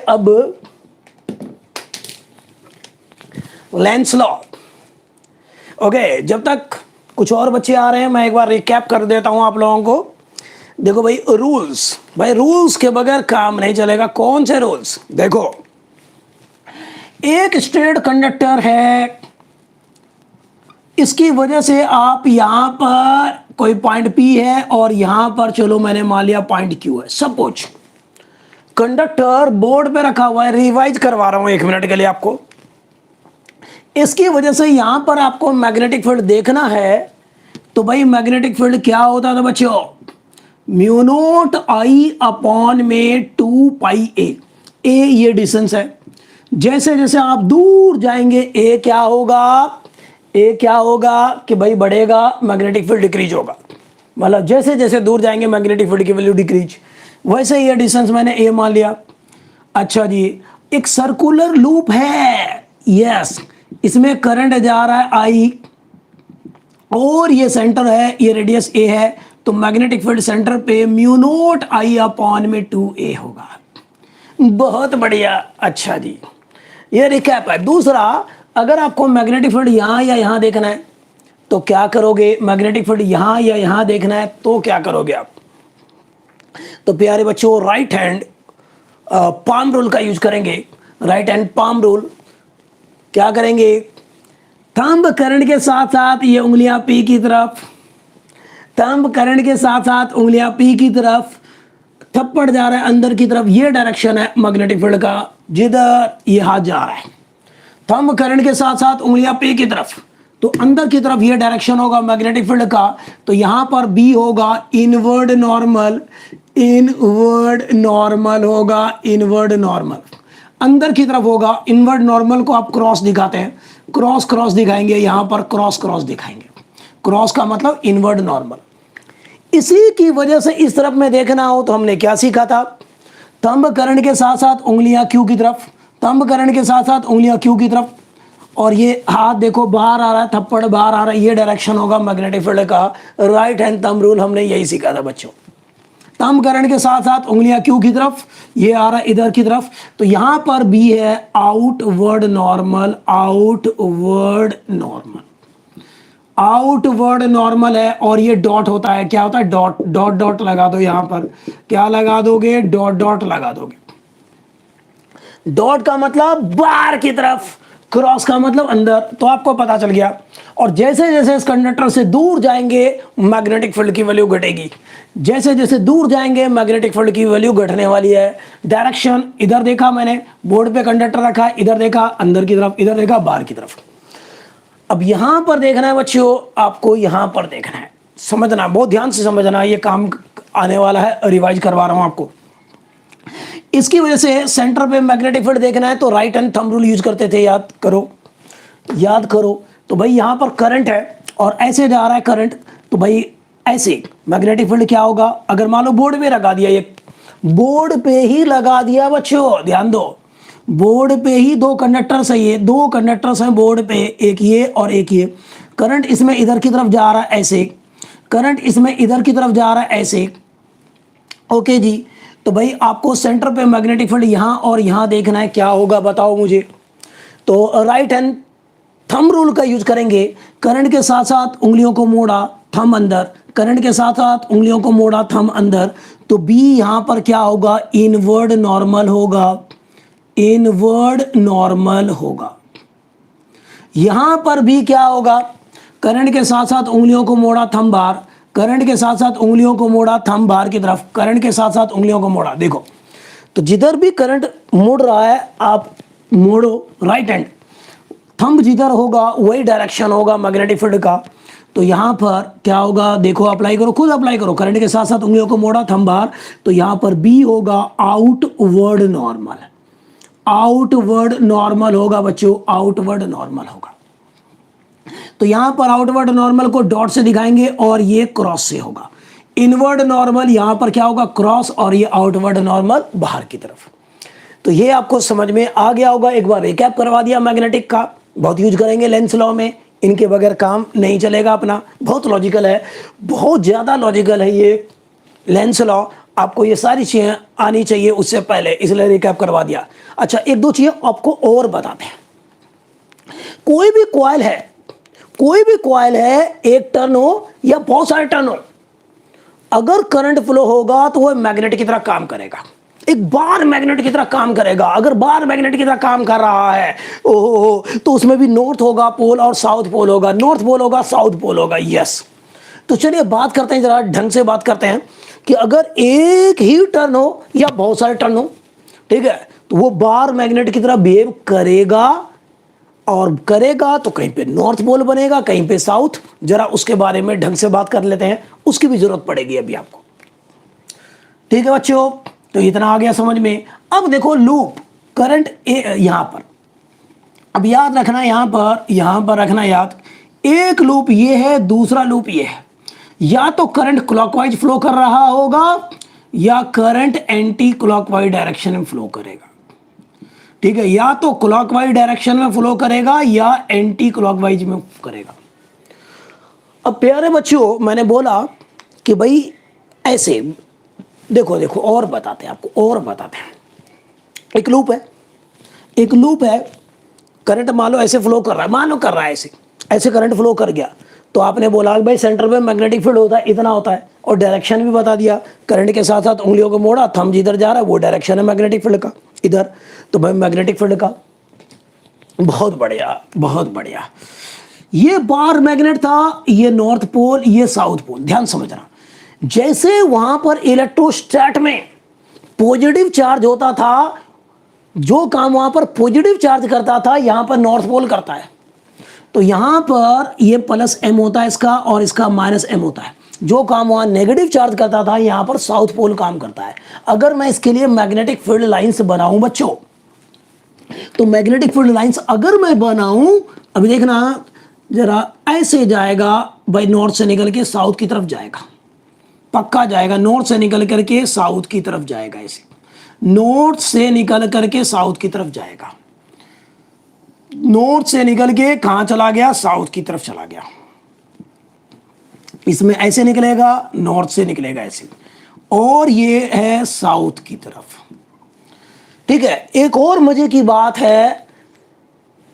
अब Lenz law. Okay, जब तक कुछ और बच्चे आ रहे हैं मैं एक बार रिकैप कर देता हूं आप लोगों को। देखो भाई, रूल्स, भाई रूल्स के बगैर काम नहीं चलेगा। कौन से रूल्स? देखो, एक स्ट्रेट कंडक्टर है, इसकी वजह से आप यहां पर कोई पॉइंट P है और यहां पर चलो मैंने मान लिया पॉइंट Q है। सपोज कंडक्टर बोर्ड पे रखा हुआ है, रिवाइज करवा रहा हूं 1 मिनट के लिए आपको। इसकी वजह से यहां पर आपको मैग्नेटिक फील्ड देखना है, तो भाई मैग्नेटिक फील्ड क्या होता था बच्चों? म्यू नॉट I अपॉन में 2 पाई ए। ये डिस्टेंस है। जैसे जैसे आप दूर जाएंगे ए क्या होगा कि भाई बढ़ेगा, मैग्नेटिक फील्ड डिक्रीज होगा। मतलब जैसे जैसे दूर जाएंगे मैग्नेटिक फील्ड की वैल्यू डिक्रीज। वैसे ये डिस्टेंस मैंने ए मान लिया। अच्छा जी, एक सर्कुलर लूप है, यस, इसमें करंट जा रहा है I और ये सेंटर है, ये रेडियस ए है, तो मैग्नेटिक फील्ड सेंटर पे म्यू नॉट I अपॉन में 2a होगा। बहुत बढ़िया। अच्छा जी, ये रिकैप है। दूसरा, अगर आपको मैग्नेटिक फील्ड यहां या यहां देखना है तो क्या करोगे? मैग्नेटिक फील्ड यहां या यहां देखना है तो क्या करोगे आप? तो प्यारे बच्चों, राइट हैंड पाम रूल का यूज करेंगे। राइट हैंड पाम रूल क्या करेंगे? थंब करंट के साथ साथ ये उंगलियां P की तरफ, थंब करंट के साथ साथ उंगलियां P की तरफ, थप्पड़ जा रहा है अंदर की तरफ, ये डायरेक्शन है मैग्नेटिक फील्ड का, जिधर ये हाथ जा रहा है। थंब करंट के साथ साथ उंगलियां P की तरफ, तो अंदर की तरफ ये डायरेक्शन होगा मैग्नेटिक फील्ड का, तो यहां पर B होगा इनवर्ड नॉर्मल, इनवर्ड नॉर्मल होगा, इनवर्ड नॉर्मल अंदर की तरफ होगा। इनवर्ड नॉर्मल को आप क्रॉस दिखाते हैं, क्रॉस क्रॉस दिखाएंगे, यहां पर क्रॉस क्रॉस दिखाएंगे। क्रॉस का मतलब इनवर्ड नॉर्मल। इसी की वजह से इस तरफ में देखना हो तो हमने क्या सीखा था? थंब करंट के साथ साथ उंगलियां Q की तरफ, थंब करंट के साथ साथ उंगलियां Q की तरफ, और ये हाथ देखो बाहर आ रहा है, थप्पड़ बाहर आ रहा है, ये डायरेक्शन होगा मैग्नेटिक फील्ड का। राइट हैंड थंब रूल हमने यही सीखा था बच्चों। थंब करंट के साथ साथ उंगलियां Q की तरफ, ये आ रहा है इधर की तरफ, तो यहां पर B है outward normal, outward normal, outward normal है। और ये डॉट होता है, क्या होता है? डॉट, डॉट डॉट लगा दो यहां पर। क्या लगा दोगे? डॉट डॉट लगा दोगे। डॉट का मतलब बाहर की तरफ, क्रॉस का मतलब अंदर, तो आपको पता चल गया। और जैसे जैसे इस कंडक्टर से दूर जाएंगे मैग्नेटिक फील्ड की वैल्यू घटेगी। जैसे जैसे दूर जाएंगे मैग्नेटिक फील्ड की वैल्यू घटने वाली है। डायरेक्शन इधर देखा मैंने, बोर्ड पे कंडक्टर रखा, इधर देखा अंदर की तरफ, इधर देखा बाहर की तरफ। अब यहां पर देखना है बच्चों, आपको यहां पर देखना है, समझना, बहुत ध्यान से समझना, ये काम आने वाला है, रिवाइज करवा रहा हूं आपको। इसकी वजह से सेंटर पे मैग्नेटिक फील्ड देखना है तो right hand thumb rule use करते थे, याद करो, याद करो। तो भाई यहां पर करंट है और ऐसे जा रहा है करंट, तो भाई ऐसे मैग्नेटिक फील्ड क्या होगा? अगर मान लो बोर्ड पे लगा दिया, ये बोर्ड पे ही लगा दिया बच्चों, ध्यान दो, बोर्ड पे ही दो कंडक्टर्स है, ये दो कंडक्टर्स हैं बोर्ड पे, एक ये और एक ये। करंट इसमें इधर की तरफ जा रहा है ऐसे, करंट इसमें इधर की तरफ जा रहा है ऐसे। ओके जी, तो भाई आपको सेंटर पे मैग्नेटिक फील्ड यहां और यहां देखना है, क्या होगा बताओ मुझे? तो राइट हैंड थंब रूल का यूज करेंगे। करंट के साथ साथ उंगलियों को मोड़ा, थंब अंदर, करंट के साथ साथ उंगलियों को मोड़ा, थंब अंदर, तो बी यहां पर क्या होगा? इनवर्ड नॉर्मल होगा, इनवर्ड नॉर्मल होगा। यहां पर भी क्या होगा? करंट के साथ साथ उंगलियों को मोड़ा, थंब बाहर, करंट के साथ साथ उंगलियों को मोड़ा, थंब बाहर की तरफ, करंट के साथ साथ उंगलियों को मोड़ा। देखो, तो जिधर भी करंट मुड़ रहा है आप मोड़ो, राइट हैंड थंब जिधर होगा वही डायरेक्शन होगा मैग्नेटिक फील्ड का। तो यहां पर क्या होगा? देखो, अप्लाई करो, खुद अप्लाई करो। करंट के साथ साथ उंगलियों को मोड़ा, थंब बाहर, तो यहां पर बी होगा आउटवर्ड नॉर्मल, आउटवर्ड नॉर्मल होगा बच्चों, आउटवर्ड नॉर्मल होगा। तो यहां पर आउटवर्ड नॉर्मल को डॉट से दिखाएंगे और ये क्रॉस से होगा। इनवर्ड नॉर्मल यहां पर क्या होगा? क्रॉस, और ये आउटवर्ड नॉर्मल बाहर की तरफ। तो ये आपको समझ में आ गया होगा। एक बार रिकैप करवा दिया मैग्नेटिक का, बहुत यूज करेंगे लेंस लॉ में, इनके बगैर काम नहीं चलेगा अपना। बहुत लॉजिकल है, बहुत ज्यादा लॉजिकल है ये लेंस लॉ। आपको ये सारी चीजें आनी चाहिए उससे पहले, इसलिए रिकैप करवा दिया। अच्छा, एक दो चीजें आपको और बताते हैं। कोई भी कॉइल है, कोई भी कॉइल है, एक टर्न हो या बहुत सारे टर्न हो, अगर करंट फ्लो होगा तो वो मैग्नेट की तरह काम करेगा, एक बार मैग्नेट की तरह काम करेगा। अगर बार मैग्नेट की तरह काम कर रहा है ओहो, तो उसमें भी नॉर्थ होगा पोल और साउथ पोल होगा, नॉर्थ पोल होगा साउथ पोल होगा। यस, तो चलिए बात करते हैं, जरा ढंग से बात करते हैं कि अगर एक ही टर्न हो या बहुत सारे टर्न हो, ठीक है, तो वो बार मैग्नेट की तरह बिहेव करेगा, और करेगा तो कहीं पे नॉर्थ पोल बनेगा, कहीं पे साउथ। जरा उसके बारे में ढंग से बात कर लेते हैं, उसकी भी जरूरत पड़ेगी अभी आपको। ठीक है बच्चों, तो इतना आ गया समझ में। अब देखो लूप करंट यहां पर, अब याद रखना, यहां पर रखना याद, एक लूप ये है, दूसरा लूप ये है। या तो करंट क्लॉकवाइज फ्लो कर रहा होगा या करंट एंटी क्लॉकवाइज डायरेक्शन में फ्लो करेगा। ठीक है, या तो क्लॉकवाइज डायरेक्शन में फ्लो करेगा या एंटी क्लॉकवाइज में करेगा। अब प्यारे बच्चों, मैंने बोला कि भाई ऐसे देखो देखो, और बताते हैं आपको, और बताते हैं। एक लूप है, एक लूप है, करंट मान लो ऐसे फ्लो कर रहा है, मान लो कर रहा है ऐसे, ऐसे करंट फ्लो कर गया, तो आपने बोला भाई सेंटर में मैग्नेटिक फील्ड होता है, इतना होता है, और डायरेक्शन भी बता दिया। करंट के साथ साथ उंगलियों को मोड़ा, थंब जिधर जा रहा है वो डायरेक्शन है मैग्नेटिक फील्ड का, इधर, तो भाई मैग्नेटिक फील्ड का। बहुत बढ़िया, बहुत बढ़िया। ये बार मैग्नेट था, ये नॉर्थ पोल, ये साउथ पोल। ध्यान समझना, जैसे वहां पर इलेक्ट्रोस्टैट में पॉजिटिव चार्ज होता था, जो काम वहां पर पॉजिटिव चार्ज करता था यहां पर नॉर्थ पोल करता है। तो यहां पर ये प्लस एम होता है इसका, और इसका माइनस एम होता है। जो काम वहां नेगेटिव चार्ज करता था यहां पर साउथ पोल काम करता है। अगर मैं इसके लिए मैग्नेटिक फील्ड लाइंस बनाऊं बच्चों, तो मैग्नेटिक फील्ड लाइंस अगर मैं बनाऊं, अभी देखना जरा, ऐसे जाएगा भाई, नॉर्थ से निकल के साउथ की तरफ जाएगा, पक्का जाएगा, नॉर्थ से निकल करके साउथ की तरफ जाएगा, ऐसे नॉर्थ से निकल करके साउथ की तरफ जाएगा। नॉर्थ से निकल के कहां चला गया? साउथ की तरफ चला गया। इसमें ऐसे निकलेगा, नॉर्थ से निकलेगा ऐसे, और ये है साउथ की तरफ। ठीक है, एक और मजे की बात है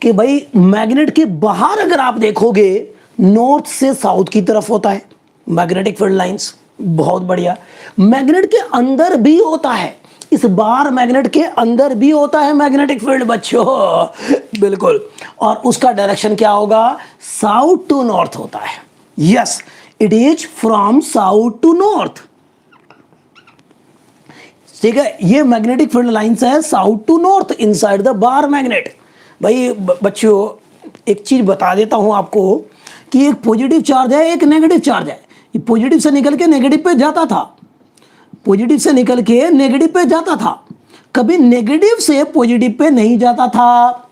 कि भाई मैग्नेट के बाहर अगर आप देखोगे, नॉर्थ से साउथ की तरफ होता है मैग्नेटिक फील्ड लाइंस। बहुत बढ़िया। मैग्नेट के अंदर भी होता है, इस बार मैग्नेट के अंदर भी होता है मैग्नेटिक फील्ड बच्चों, बिल्कुल। और उसका डायरेक्शन क्या होगा? साउथ टू नॉर्थ होता है। Yes, it is from south to north. ठीक है, ये मैग्नेटिक फील्ड लाइंस है south to north inside the bar magnet. भाई बच्चों, एक चीज बता देता हूं आपको कि एक पॉजिटिव चार्ज है, एक नेगेटिव चार्ज है। ये पॉजिटिव से निकल के नेगेटिव पे जाता था, पॉजिटिव से निकल के नेगेटिव पे जाता था, कभी नेगेटिव से पॉजिटिव पे नहीं जाता था।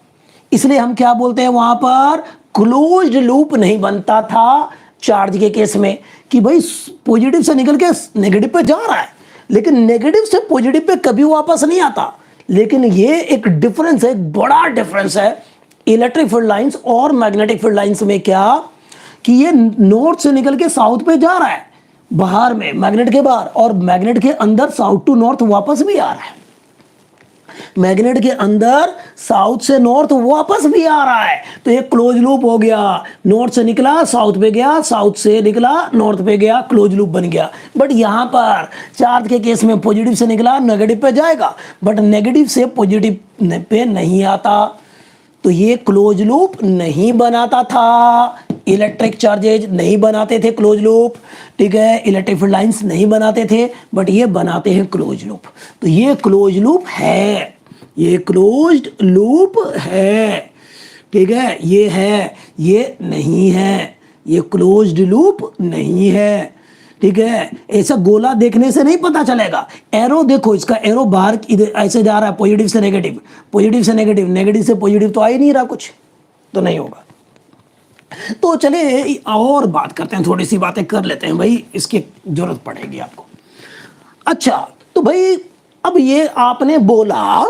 इसलिए हम क्या बोलते हैं, वहां पर क्लोज्ड लूप नहीं बनता था चार्ज के केस में, कि भाई पॉजिटिव से निकल के नेगेटिव पे जा रहा है, लेकिन नेगेटिव से पॉजिटिव पे कभी वापस नहीं आता। लेकिन ये एक डिफरेंस है, एक बड़ा डिफरेंस है इलेक्ट्रिक फील्ड लाइंस और मैग्नेटिक फील्ड लाइंस में। क्या कि ये नॉर्थ से निकल के साउथ पे जा रहा है बाहर में, मैग्नेट के बाहर, और मैग्नेट के अंदर साउथ टू नॉर्थ वापस भी आ रहा है। मैग्नेट के अंदर साउथ से नॉर्थ वापस भी आ रहा है। तो ये क्लोज लूप हो गया, नॉर्थ से निकला साउथ पे गया, साउथ से निकला नॉर्थ पे गया, क्लोज लूप बन गया। बट यहां पर चार्ज के केस में पॉजिटिव से निकला नेगेटिव पे जाएगा, बट नेगेटिव से पॉजिटिव पे नहीं आता, तो ये क्लोज लूप नहीं बनाता था। इलेक्ट्रिक चार्जेज नहीं बनाते थे क्लोज लूप, ठीक है, इलेक्ट्रिक फील्ड लाइंस नहीं बनाते थे, बट ये बनाते हैं क्लोज लूप। तो ये क्लोज लूप है, ये क्लोज्ड लूप है, ठीक है, ये है, ये नहीं है, ये क्लोज्ड लूप नहीं है, ठीक है। ऐसा गोला देखने से नहीं पता चलेगा। एरो देखो, इसका एरो बाहर इधर ऐसे जा रहा है, पॉजिटिव से नेगेटिव, पॉजिटिव से नेगेटिव, नेगेटिव से पॉजिटिव, तो आ ही नहीं रहा कुछ, तो नहीं होगा। तो चले और बात करते हैं, थोड़ी सी बातें कर लेते हैं भाई, इसकी जरूरत पड़ेगी आपको। अच्छा, तो भाई अब ये आपने बोला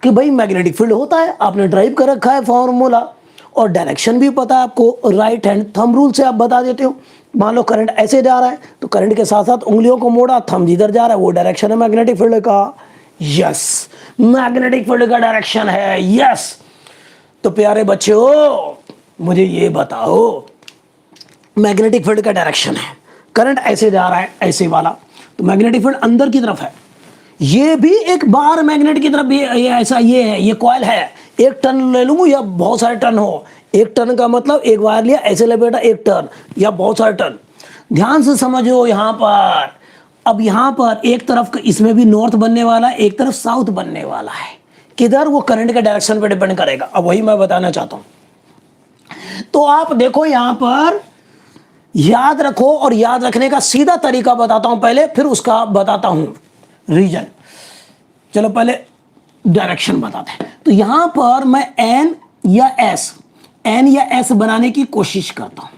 कि भाई मैग्नेटिक फील्ड होता है, आपने ड्राइव कर रखा है फॉर्मूला, और डायरेक्शन भी पता है आपको, राइट हैंड थंब रूल से आप बता देते हो मान लो करंट ऐसे जा रहा है तो करंट के साथ साथ उंगलियों को मोड़ा, थंब जिधर जा रहा है वो डायरेक्शन है मैग्नेटिक फील्ड का। यस, मैग्नेटिक फील्ड का डायरेक्शन है। यस, तो प्यारे बच्चों मुझे ये बताओ, मैग्नेटिक फील्ड का डायरेक्शन है, करंट ऐसे जा रहा है ऐसे वाला, तो मैग्नेटिक फील्ड अंदर की तरफ है। ये भी एक बार मैग्नेट की तरफ भी ये ऐसा ये है, ये कॉइल है। एक टन ले लूं या बहुत सारे टन हो, एक टन का मतलब एक वायर लिया ऐसे लपेटा एक टन या बहुत सारे टन। ध्यान से समझो यहां पर, अब यहां पर एक तरफ इसमें भी नॉर्थ बनने वाला है, एक तरफ साउथ बनने वाला है। किधर? वो करंट के डायरेक्शन पे डिपेंड करेगा। अब वही मैं बताना चाहता हूं। तो आप देखो यहां पर याद रखो, और याद रखने का सीधा तरीका बताता हूं पहले, फिर उसका बताता हूं रीजन। चलो पहले डायरेक्शन बताते हैं। तो यहां पर मैं एन या एस बनाने की कोशिश करता हूं।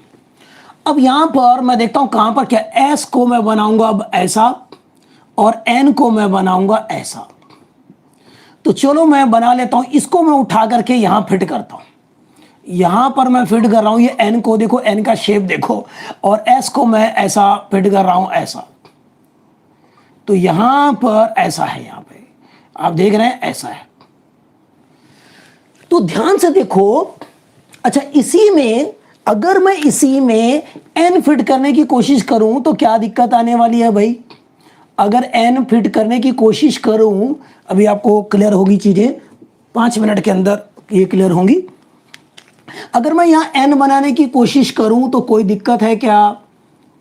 अब यहां पर मैं देखता हूं कहां पर क्या, एस को मैं बनाऊंगा अब ऐसा और एन को मैं बनाऊंगा ऐसा। तो चलो मैं बना लेता हूं, इसको मैं उठा करके यहां फिट करता हूं। यहां पर मैं फिट कर रहा हूं, ये एन को देखो, एन का शेप देखो, और एस को मैं ऐसा फिट कर रहा हूं ऐसा। तो यहां पर ऐसा है, यहां पे आप देख रहे हैं ऐसा है। तो ध्यान से देखो। अच्छा, इसी में अगर मैं इसी में एन फिट करने की कोशिश करूं तो क्या दिक्कत आने वाली है भाई? अगर एन फिट करने की कोशिश करूं, अभी आपको क्लियर होगी चीजें, 5 मिनट के अंदर ये क्लियर होंगी। अगर मैं यहां एन बनाने की कोशिश करूं तो कोई दिक्कत है क्या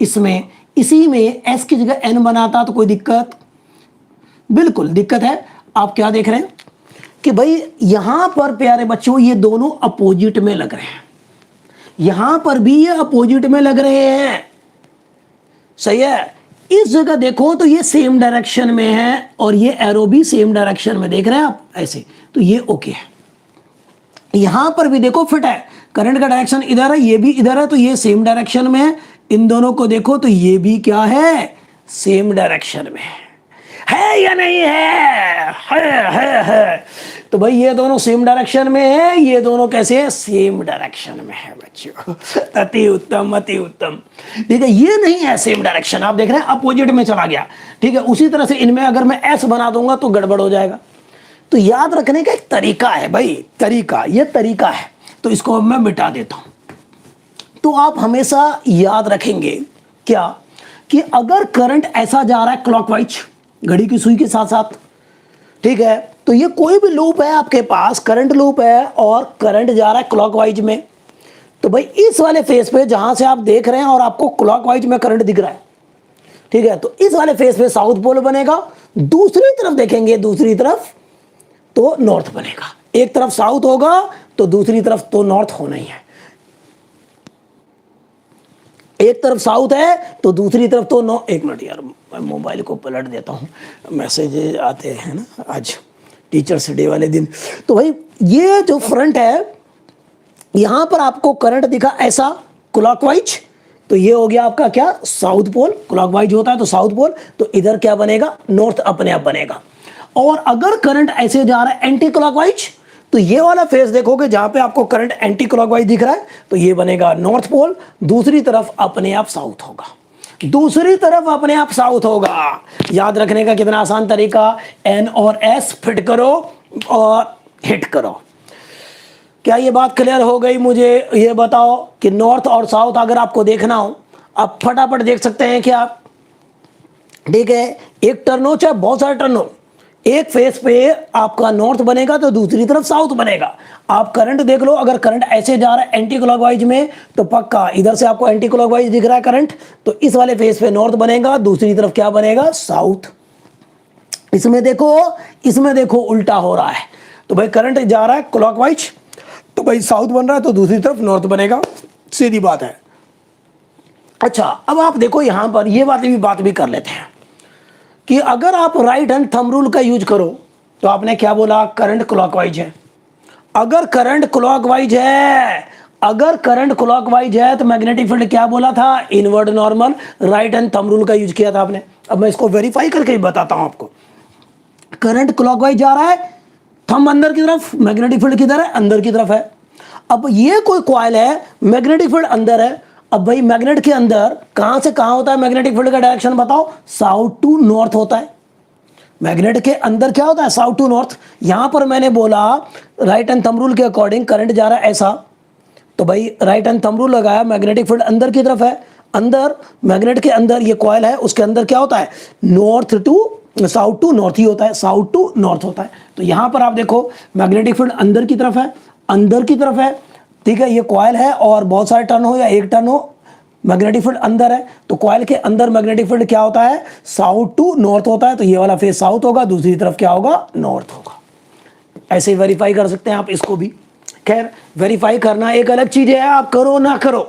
इसमें? इसी में एस की जगह एन बनाता तो कोई दिक्कत? बिल्कुल दिक्कत है। आप क्या देख रहे हैं कि भाई यहां पर प्यारे बच्चों ये दोनों अपोजिट में लग रहे हैं, यहां पर भी ये अपोजिट में लग रहे हैं, सही है। इस जगह देखो तो ये सेम डायरेक्शन में है और ये एरो भी सेम डायरेक्शन में, देख रहे हैं आप ऐसे, तो ये ओके है। यहां पर भी देखो फिट है, करंट का डायरेक्शन इधर है, ये भी इधर है, तो ये सेम डायरेक्शन में है। इन दोनों को देखो तो ये भी क्या है, सेम डायरेक्शन में है या नहीं है? है। तो भाई ये दोनों सेम डायरेक्शन में है, ये दोनों कैसे है? सेम डायरेक्शन में है बच्चों। अति उत्तम, अति उत्तम। ठीक है, ये नहीं है सेम डायरेक्शन, आप देख रहे हैं अपोजिट में चला गया। ठीक है, उसी तरह से इनमें अगर मैं एस बना दूंगा तो गड़बड़ हो जाएगा। तो याद रखने का एक तरीका है भाई, तरीका, ये तरीका है। तो इसको मैं मिटा देता हूं। तो आप हमेशा याद रखेंगे क्या, कि अगर करंट ऐसा जा रहा है क्लॉकवाइज, घड़ी की सुई के साथ साथ, ठीक है, तो ये कोई भी लूप है आपके पास, करंट लूप है और करंट जा रहा है क्लॉकवाइज में, तो भाई इस वाले फेस पे जहां से आप देख रहे हैं और आपको क्लॉकवाइज में करंट दिख रहा है, ठीक है, तो इस वाले फेस पे साउथ पोल बनेगा। दूसरी तरफ देखेंगे, दूसरी तरफ तो नॉर्थ बनेगा। एक तरफ साउथ होगा तो दूसरी तरफ तो नॉर्थ होना ही है। एक तरफ साउथ है तो दूसरी तरफ तो नॉर्थ। एक मिनट यार, मैं मोबाइल को पलट देता हूं, मैसेज आते हैं ना आज टीचर्स डे वाले दिन। तो भाई ये जो फ्रंट है, यहां पर आपको करंट दिखा ऐसा क्लॉकवाइज, तो ये हो गया आपका क्या, साउथ पोल। क्लॉकवाइज होता है तो साउथ पोल, तो इधर क्या बनेगा, नॉर्थ अपने आप बनेगा। और अगर करंट ऐसे जा रहा है एंटी क्लॉकवाइज, तो ये वाला फेस देखोगे जहां पे आपको करंट एंटी क्लॉकवाइज दिख रहा है, तो ये बनेगा नॉर्थ पोल। दूसरी तरफ अपने आप साउथ होगा, दूसरी तरफ अपने आप साउथ होगा। याद रखने का कितना आसान तरीका, एन और एस फिट करो और हिट करो। क्या ये बात क्लियर हो गई? मुझे ये बताओ कि नॉर्थ और साउथ अगर आपको देखना हो, आप फटाफट देख सकते हैं क्या? ठीक है, एक टर्न हो चाहे बहुत सारे टर्न हो, एक फेस पे आपका नॉर्थ बनेगा तो दूसरी तरफ साउथ बनेगा। आप करंट देख लो, अगर करंट ऐसे जा रहा है एंटी क्लॉकवाइज में, तो पक्का इधर से आपको एंटी क्लॉकवाइज दिख रहा है करंट, तो इस वाले फेस पे नॉर्थ बनेगा, दूसरी तरफ क्या बनेगा, साउथ। इसमें देखो उल्टा हो रहा है। तो भाई करंट जा रहा है क्लॉकवाइज, तो भाई साउथ बन रहा है, तो दूसरी तरफ नॉर्थ बनेगा, सीधी बात है। अच्छा, अब आप देखो यहां पर ये बात भी कर लेते हैं कि अगर आप राइट हैंड थंब रूल का यूज करो, तो आपने क्या बोला, करंट क्लॉकवाइज है। अगर करंट क्लॉकवाइज है तो मैग्नेटिक फील्ड क्या बोला था, inward normal. Right hand thumb rule का यूज किया था आपने। अब मैं इसको वेरीफाई करके बताता हूं आपको। करंट क्लॉकवाइज जा रहा है, थंब अंदर की तरफ, मैग्नेटिक फील्ड किधर है, अंदर की तरफ है। अब ये कोई कॉइल है, मैग्नेटिक फील्ड अंदर है, अब भाई मैग्नेट के अंदर कहां से कहां होता है मैग्नेटिक फील्ड का डायरेक्शन बताओ, साउथ टू नॉर्थ होता है। मैग्नेट के अंदर क्या होता है, साउथ टू नॉर्थ। यहां पर मैंने बोला राइट एंड थंब रूल के अकॉर्डिंग करंट जा रहा है ऐसा, तो भाई राइट एंड थंब रूल लगाया, मैग्नेटिक फील्ड अंदर की तरफ है। अंदर मैग्नेट के अंदर ये कॉइल है, उसके अंदर क्या होता है, north to south to north ही होता है, साउथ टू नॉर्थ होता है। तो यहां पर आप देखो मैग्नेटिक फील्ड अंदर की तरफ है, अंदर की तरफ है, ठीक है। ये कॉइल है और बहुत सारे टर्न हो या एक टर्न हो, मैग्नेटिक फील्ड अंदर है, तो कॉइल के अंदर मैग्नेटिक फील्ड क्या होता है, साउथ टू नॉर्थ होता है। तो ये वाला फेस साउथ होगा, दूसरी तरफ क्या होगा, नॉर्थ होगा। ऐसे ही वेरीफाई कर सकते हैं आप इसको भी। खैर वेरीफाई करना एक अलग चीज है, आप करो ना करो,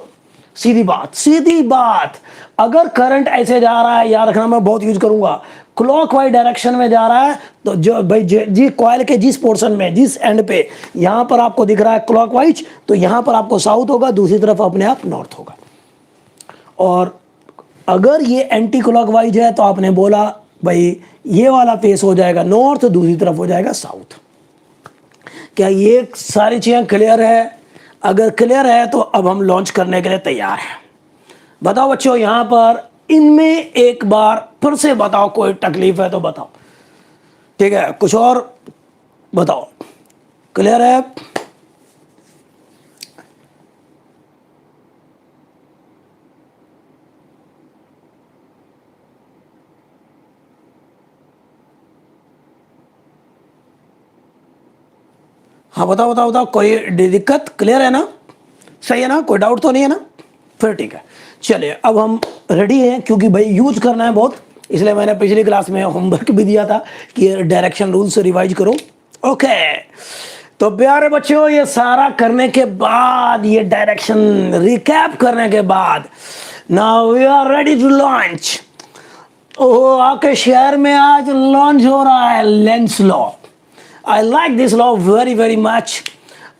सीधी बात, सीधी बात। अगर करंट ऐसे जा रहा है, याद रखना मैं बहुत यूज करूंगा, क्लॉकवाइज डायरेक्शन में जा रहा है, तो जो भाई जी कॉइल के जिस पोर्शन में, जिस एंड पे यहां पर आपको दिख रहा है क्लॉकवाइज, तो यहां पर आपको साउथ होगा, दूसरी तरफ अपने आप नॉर्थ होगा। और अगर ये एंटी क्लॉकवाइज है तो आपने बोला भाई ये वाला फेस हो जाएगा नॉर्थ, दूसरी तरफ हो जाएगा साउथ। क्या ये सारी चीजें क्लियर है? अगर क्लियर है तो अब हम लॉन्च करने के लिए तैयार हैं। बताओ बच्चों, यहां पर इनमें एक बार फिर से बताओ, कोई तकलीफ है तो बताओ, ठीक है, कुछ और बताओ, क्लियर है? हाँ बताओ बताओ बताओ, कोई दिक्कत? क्लियर है ना, सही है ना, कोई डाउट तो नहीं है ना? फिर ठीक है, चलिए अब हम रेडी हैं, क्योंकि भाई यूज करना है बहुत, इसलिए मैंने पिछली क्लास में होमवर्क भी दिया था कि डायरेक्शन रूल से रिवाइज करो। ओके, तो प्यारे बच्चों ये सारा करने के बाद, ये डायरेक्शन रिकैप करने के बाद, now we are ready to launch. Oh, आपके शहर में आज लॉन्च हो रहा है Lenz law. I like this law very very much.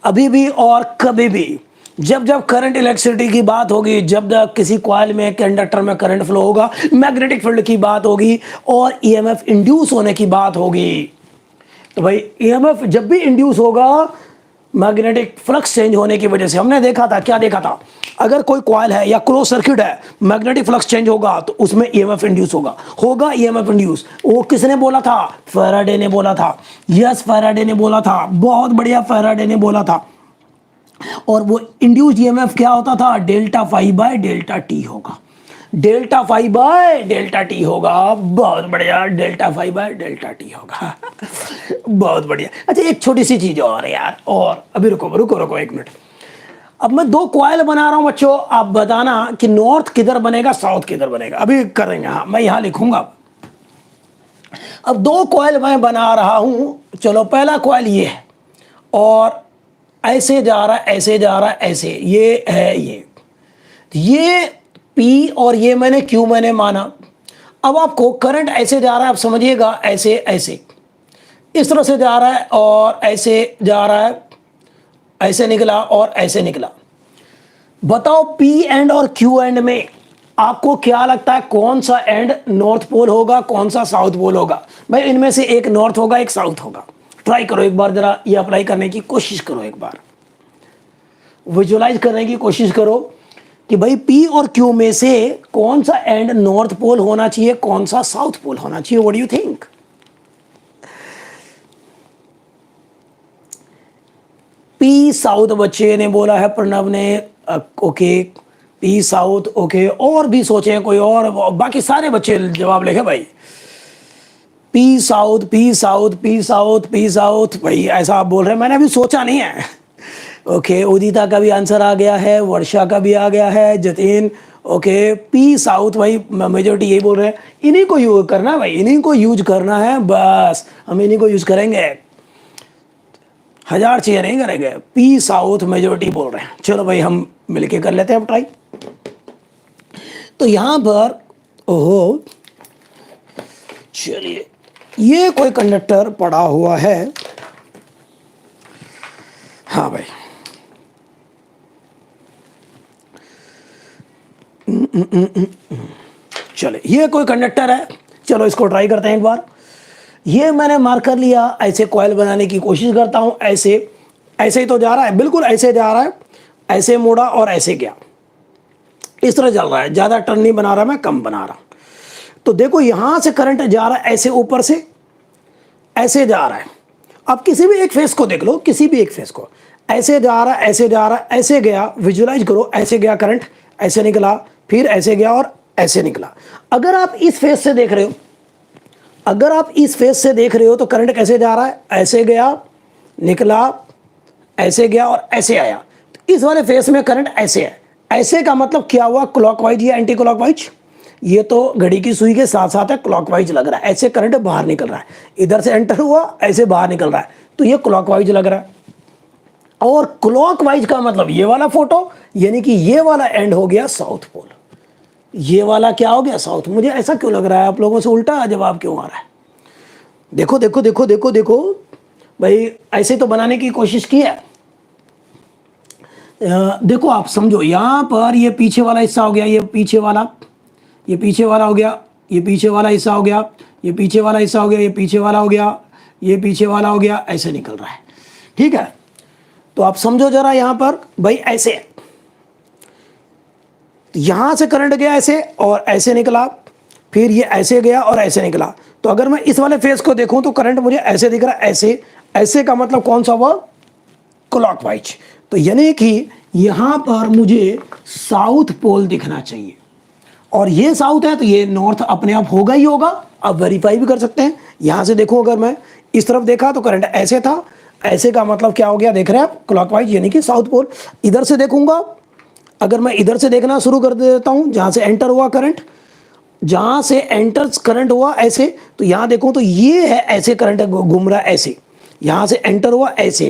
अभी भी और कभी भी जब जब करंट इलेक्ट्रिसिटी की बात होगी, जब जब किसी कॉइल में, कंडक्टर में करंट फ्लो होगा, मैग्नेटिक फील्ड की बात होगी और ईएमएफ इंड्यूस होने की बात होगी, तो भाई ईएमएफ जब भी इंड्यूस होगा मैग्नेटिक फ्लक्स चेंज होने की वजह से, हमने देखा था, क्या देखा था, अगर कोई कॉइल है या क्लोज सर्किट है, मैग्नेटिक फ्लक्स चेंज होगा तो उसमें ईएमएफ इंड्यूस होगा ईएमएफ इंड्यूस। वो किसने बोला था? फैराडे ने बोला था। यस, फैराडे ने बोला था, बहुत बढ़िया, फैराडे ने बोला था। और वो इंड्यूस ईएमएफ क्या होता था? Delta phi by delta T होगा, delta phi by delta T होगा। बहुत बढ़िया, delta phi by delta T होगा। बहुत बढ़िया। अच्छा एक छोटी सी चीज और है यार, और अभी रुको रुको रुको एक मिनट। अब मैं दो कॉइल बना रहा हूं बच्चों, आप बताना कि नॉर्थ किधर बनेगा, साउथ किधर बनेगा, अभी करेंगे। हाँ मैं यहां लिखूंगा। अब दो कॉइल मैं बना रहा हूं, चलो पहला कॉइल ये है और ऐसे जा रहा है, ऐसे जा रहा है, ऐसे, ये है ये P और ये मैंने Q मैंने माना। अब आपको करंट ऐसे जा रहा है, आप समझिएगा, ऐसे ऐसे इस तरह से जा रहा है और ऐसे जा रहा है, ऐसे निकला और ऐसे निकला। बताओ P एंड और Q एंड में आपको क्या लगता है कौन सा एंड नॉर्थ पोल होगा, कौन सा साउथ पोल होगा? भाई इनमें से एक नॉर्थ होगा, एक साउथ होगा। ट्राई करो एक बार, जरा ये अप्लाई करने की कोशिश करो, एक बार विजुअलाइज करने की कोशिश करो कि भाई P और Q में से कौन सा एंड नॉर्थ पोल होना चाहिए, कौन सा साउथ पोल होना चाहिए। What do you think? P south बच्चे ने बोला है, प्रणव ने। ओके P साउथ, ओके, और भी सोचे कोई और? बाकी सारे बच्चे जवाब लिखे भाई। P south, P south, P south, P south, भाई ऐसा आप बोल रहे हैं, मैंने अभी सोचा नहीं है। ओके, उदिता का भी आंसर आ गया है, वर्षा का भी आ गया है, जतिन। ओके P साउथ, भाई मेजोरिटी यही बोल रहे हैं। इन्हीं को यूज करना है भाई, इन्हीं को यूज करना है, बस हम इन्हीं को यूज करेंगे, हजार चीजें नहीं करेंगे। P साउथ मेजोरिटी बोल रहे हैं। चलो भाई हम मिलके कर लेते हैं अब ट्राई। तो यहां पर ओहो, चलिए ये कोई कंडक्टर पड़ा हुआ है। हाँ भाई, चले ये कोई कंडक्टर है, चलो इसको ट्राई करते हैं एक बार। ये मैंने मार्क कर लिया, ऐसे कॉइल बनाने की कोशिश करता हूं, ऐसे ऐसे ही तो जा रहा है, बिल्कुल ऐसे जा रहा है, ऐसे मोड़ा और ऐसे गया, इस तरह चल रहा है, ज़्यादा टर्न नहीं बना रहा मैं, कम बना रहा हूँ। तो देखो यहाँ से करंट जा रहा है ऐसे, ऊपर से ऐसे जा रहा है। अब किसी भी एक फेस को देख लो, किसी भी एक फेस को, ऐसे जा रहा है, ऐसे जा रहा है, ऐसे गया, विजुलाइज करो, ऐसे गया करंट, ऐसे निकला, फिर ऐसे गया और ऐसे निकला। अगर आप इस फेस से देख रहे हो, अगर आप इस फेस से देख रहे हो तो करंट कैसे जा रहा है, ऐसे गया, निकला, ऐसे गया और ऐसे आया। तो इस वाले फेस में करंट ऐसे है। ऐसे का मतलब क्या हुआ, क्लॉकवाइज या एंटी क्लॉकवाइज? ये तो घड़ी की सुई के साथ साथ है, क्लॉकवाइज लग रहा है। ऐसे करंट बाहर निकल रहा है, इधर से एंटर हुआ, ऐसे बाहर निकल रहा है, तो ये क्लॉकवाइज लग रहा है। और क्लॉकवाइज का मतलब ये वाला फोटो, यानी कि ये वाला एंड हो गया साउथ पोल, ये वाला क्या हो गया, साउथ। मुझे ऐसा क्यों लग रहा है आप लोगों से उल्टा जवाब क्यों आ रहा है? देखो देखो देखो देखो देखो भाई, ऐसे तो बनाने की कोशिश की है। देखो आप समझो, यहां पर ये पीछे वाला हिस्सा हो गया, ये पीछे वाला, ये पीछे वाला हो गया, ये पीछे वाला हिस्सा हो गया, ये पीछे वाला हिस्सा हो गया, ये पीछे वाला हो गया, ये पीछे वाला हो गया, ऐसे निकल रहा है। ठीक है, तो आप समझो जरा, यहां पर भाई ऐसे, यहां से करंट गया ऐसे और ऐसे निकला, फिर ये ऐसे गया और ऐसे निकला। तो अगर मैं इस वाले फेस को देखूं तो करंट मुझे ऐसे दिख रहा है, ऐसे। ऐसे का मतलब कौन सा हुआ, क्लॉकवाइज। तो यानी कि यहां पर मुझे साउथ पोल दिखना चाहिए, और ये साउथ है तो ये नॉर्थ अपने आप होगा ही होगा। आप वेरीफाई भी कर सकते हैं। यहां से देखो, अगर मैं इस तरफ देखा तो करंट ऐसे था, ऐसे का मतलब क्या हो गया, देख रहे हैं आप, क्लॉकवाइज यानी कि साउथ पोल। इधर से देखूंगा, अगर मैं इधर से देखना शुरू कर देता हूं, जहां से एंटर हुआ करंट, जहां से एंटर करंट हुआ ऐसे, तो यहां देखो तो ये है ऐसे, करंट घूम रहा है ऐसे, यहां से एंटर हुआ ऐसे,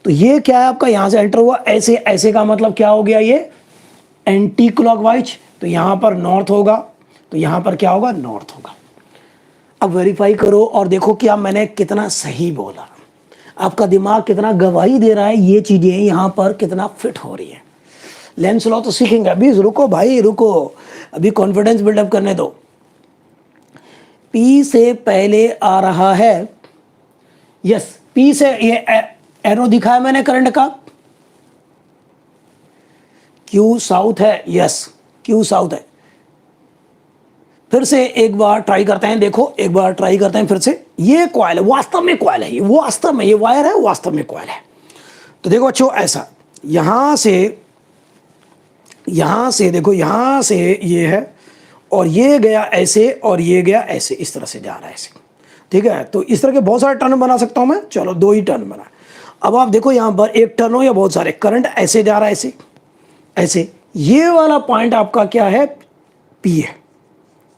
तो ये क्या है आपका, यहां से एंटर हुआ ऐसे, ऐसे का मतलब क्या हो गया, ये एंटी क्लॉकवाइज। तो यहां पर नॉर्थ होगा, तो यहां पर क्या होगा, नॉर्थ होगा। अब वेरीफाई करो और देखो कि आप, मैंने कितना सही बोला, आपका दिमाग कितना गवाही दे रहा है, ये चीजें यहां पर कितना फिट हो रही है। लेंस लॉ तो सीखेंगे, अभी रुको भाई रुको, अभी कॉन्फिडेंस बिल्डअप करने दो। पी से पहले आ रहा है, यस, पी से, ये एरो दिखाया मैंने करंट का, क्यू साउथ है, यस, क्यू साउथ है। फिर से एक बार ट्राई करते हैं, देखो एक बार ट्राई करते हैं फिर से। ये कॉइल है, वास्तव में कॉइल है, ये वास्तव में, ये वायर है, वास्तव में कॉइल है। तो देखो अच्छो, ऐसा यहां से देखो, यहां से ये है और ये गया ऐसे और ये गया ऐसे, इस तरह से जा रहा है ऐसे। ठीक है, तो इस तरह के बहुत सारे टर्न बना सकता हूं मैं, चलो 2 ही टर्न बना। अब आप देखो यहां पर एक टर्न हो या बहुत सारे, करंट ऐसे जा रहा है ऐसे, ऐसे। ये वाला पॉइंट आपका क्या है, पी है,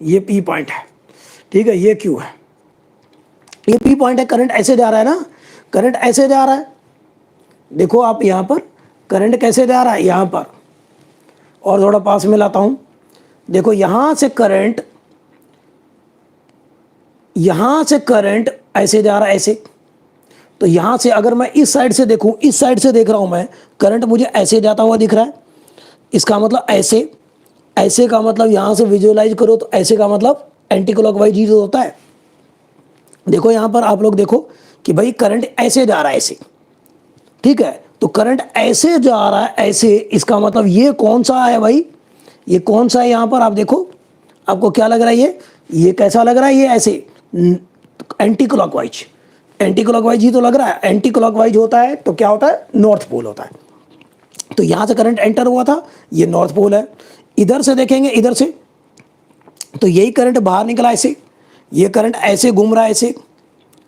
ये पी पॉइंट है। ठीक है, ये क्यू है, ये पी पॉइंट है। करंट ऐसे जा रहा है ना, करंट ऐसे जा रहा है। देखो आप यहां पर करंट कैसे जा रहा है, यहां पर, और थोड़ा पास में लाता हूं, देखो यहां से करंट, यहां से करंट ऐसे जा रहा है ऐसे। तो यहां से अगर मैं इस साइड से देखूं, इस साइड से देख रहा हूं मैं, करंट मुझे ऐसे जाता हुआ दिख रहा है। इसका मतलब ऐसे, ऐसे का मतलब यहां से विजुअलाइज करो तो ऐसे का मतलब एंटी क्लॉकवाइज ही होता है। देखो यहां पर आप लोग देखो कि भाई करंट ऐसे जा रहा है ऐसे। ठीक है, तो करंट ऐसे जा रहा है ऐसे, इसका मतलब ये कौन सा है भाई, ये कौन सा है, यहां पर आप देखो, आपको क्या लग रहा है, ये कैसा लग रहा है, ये ऐसे एंटी क्लॉकवाइज, एंटी क्लॉकवाइज ही तो लग रहा है। एंटी क्लॉकवाइज होता है तो क्या होता है, नॉर्थ पोल होता है। तो यहां से करंट एंटर हुआ था, ये नॉर्थ पोल है। इधर से देखेंगे, इधर से, तो यही करंट बाहर निकला ऐसे, ये करंट ऐसे घूम रहा है ऐसे,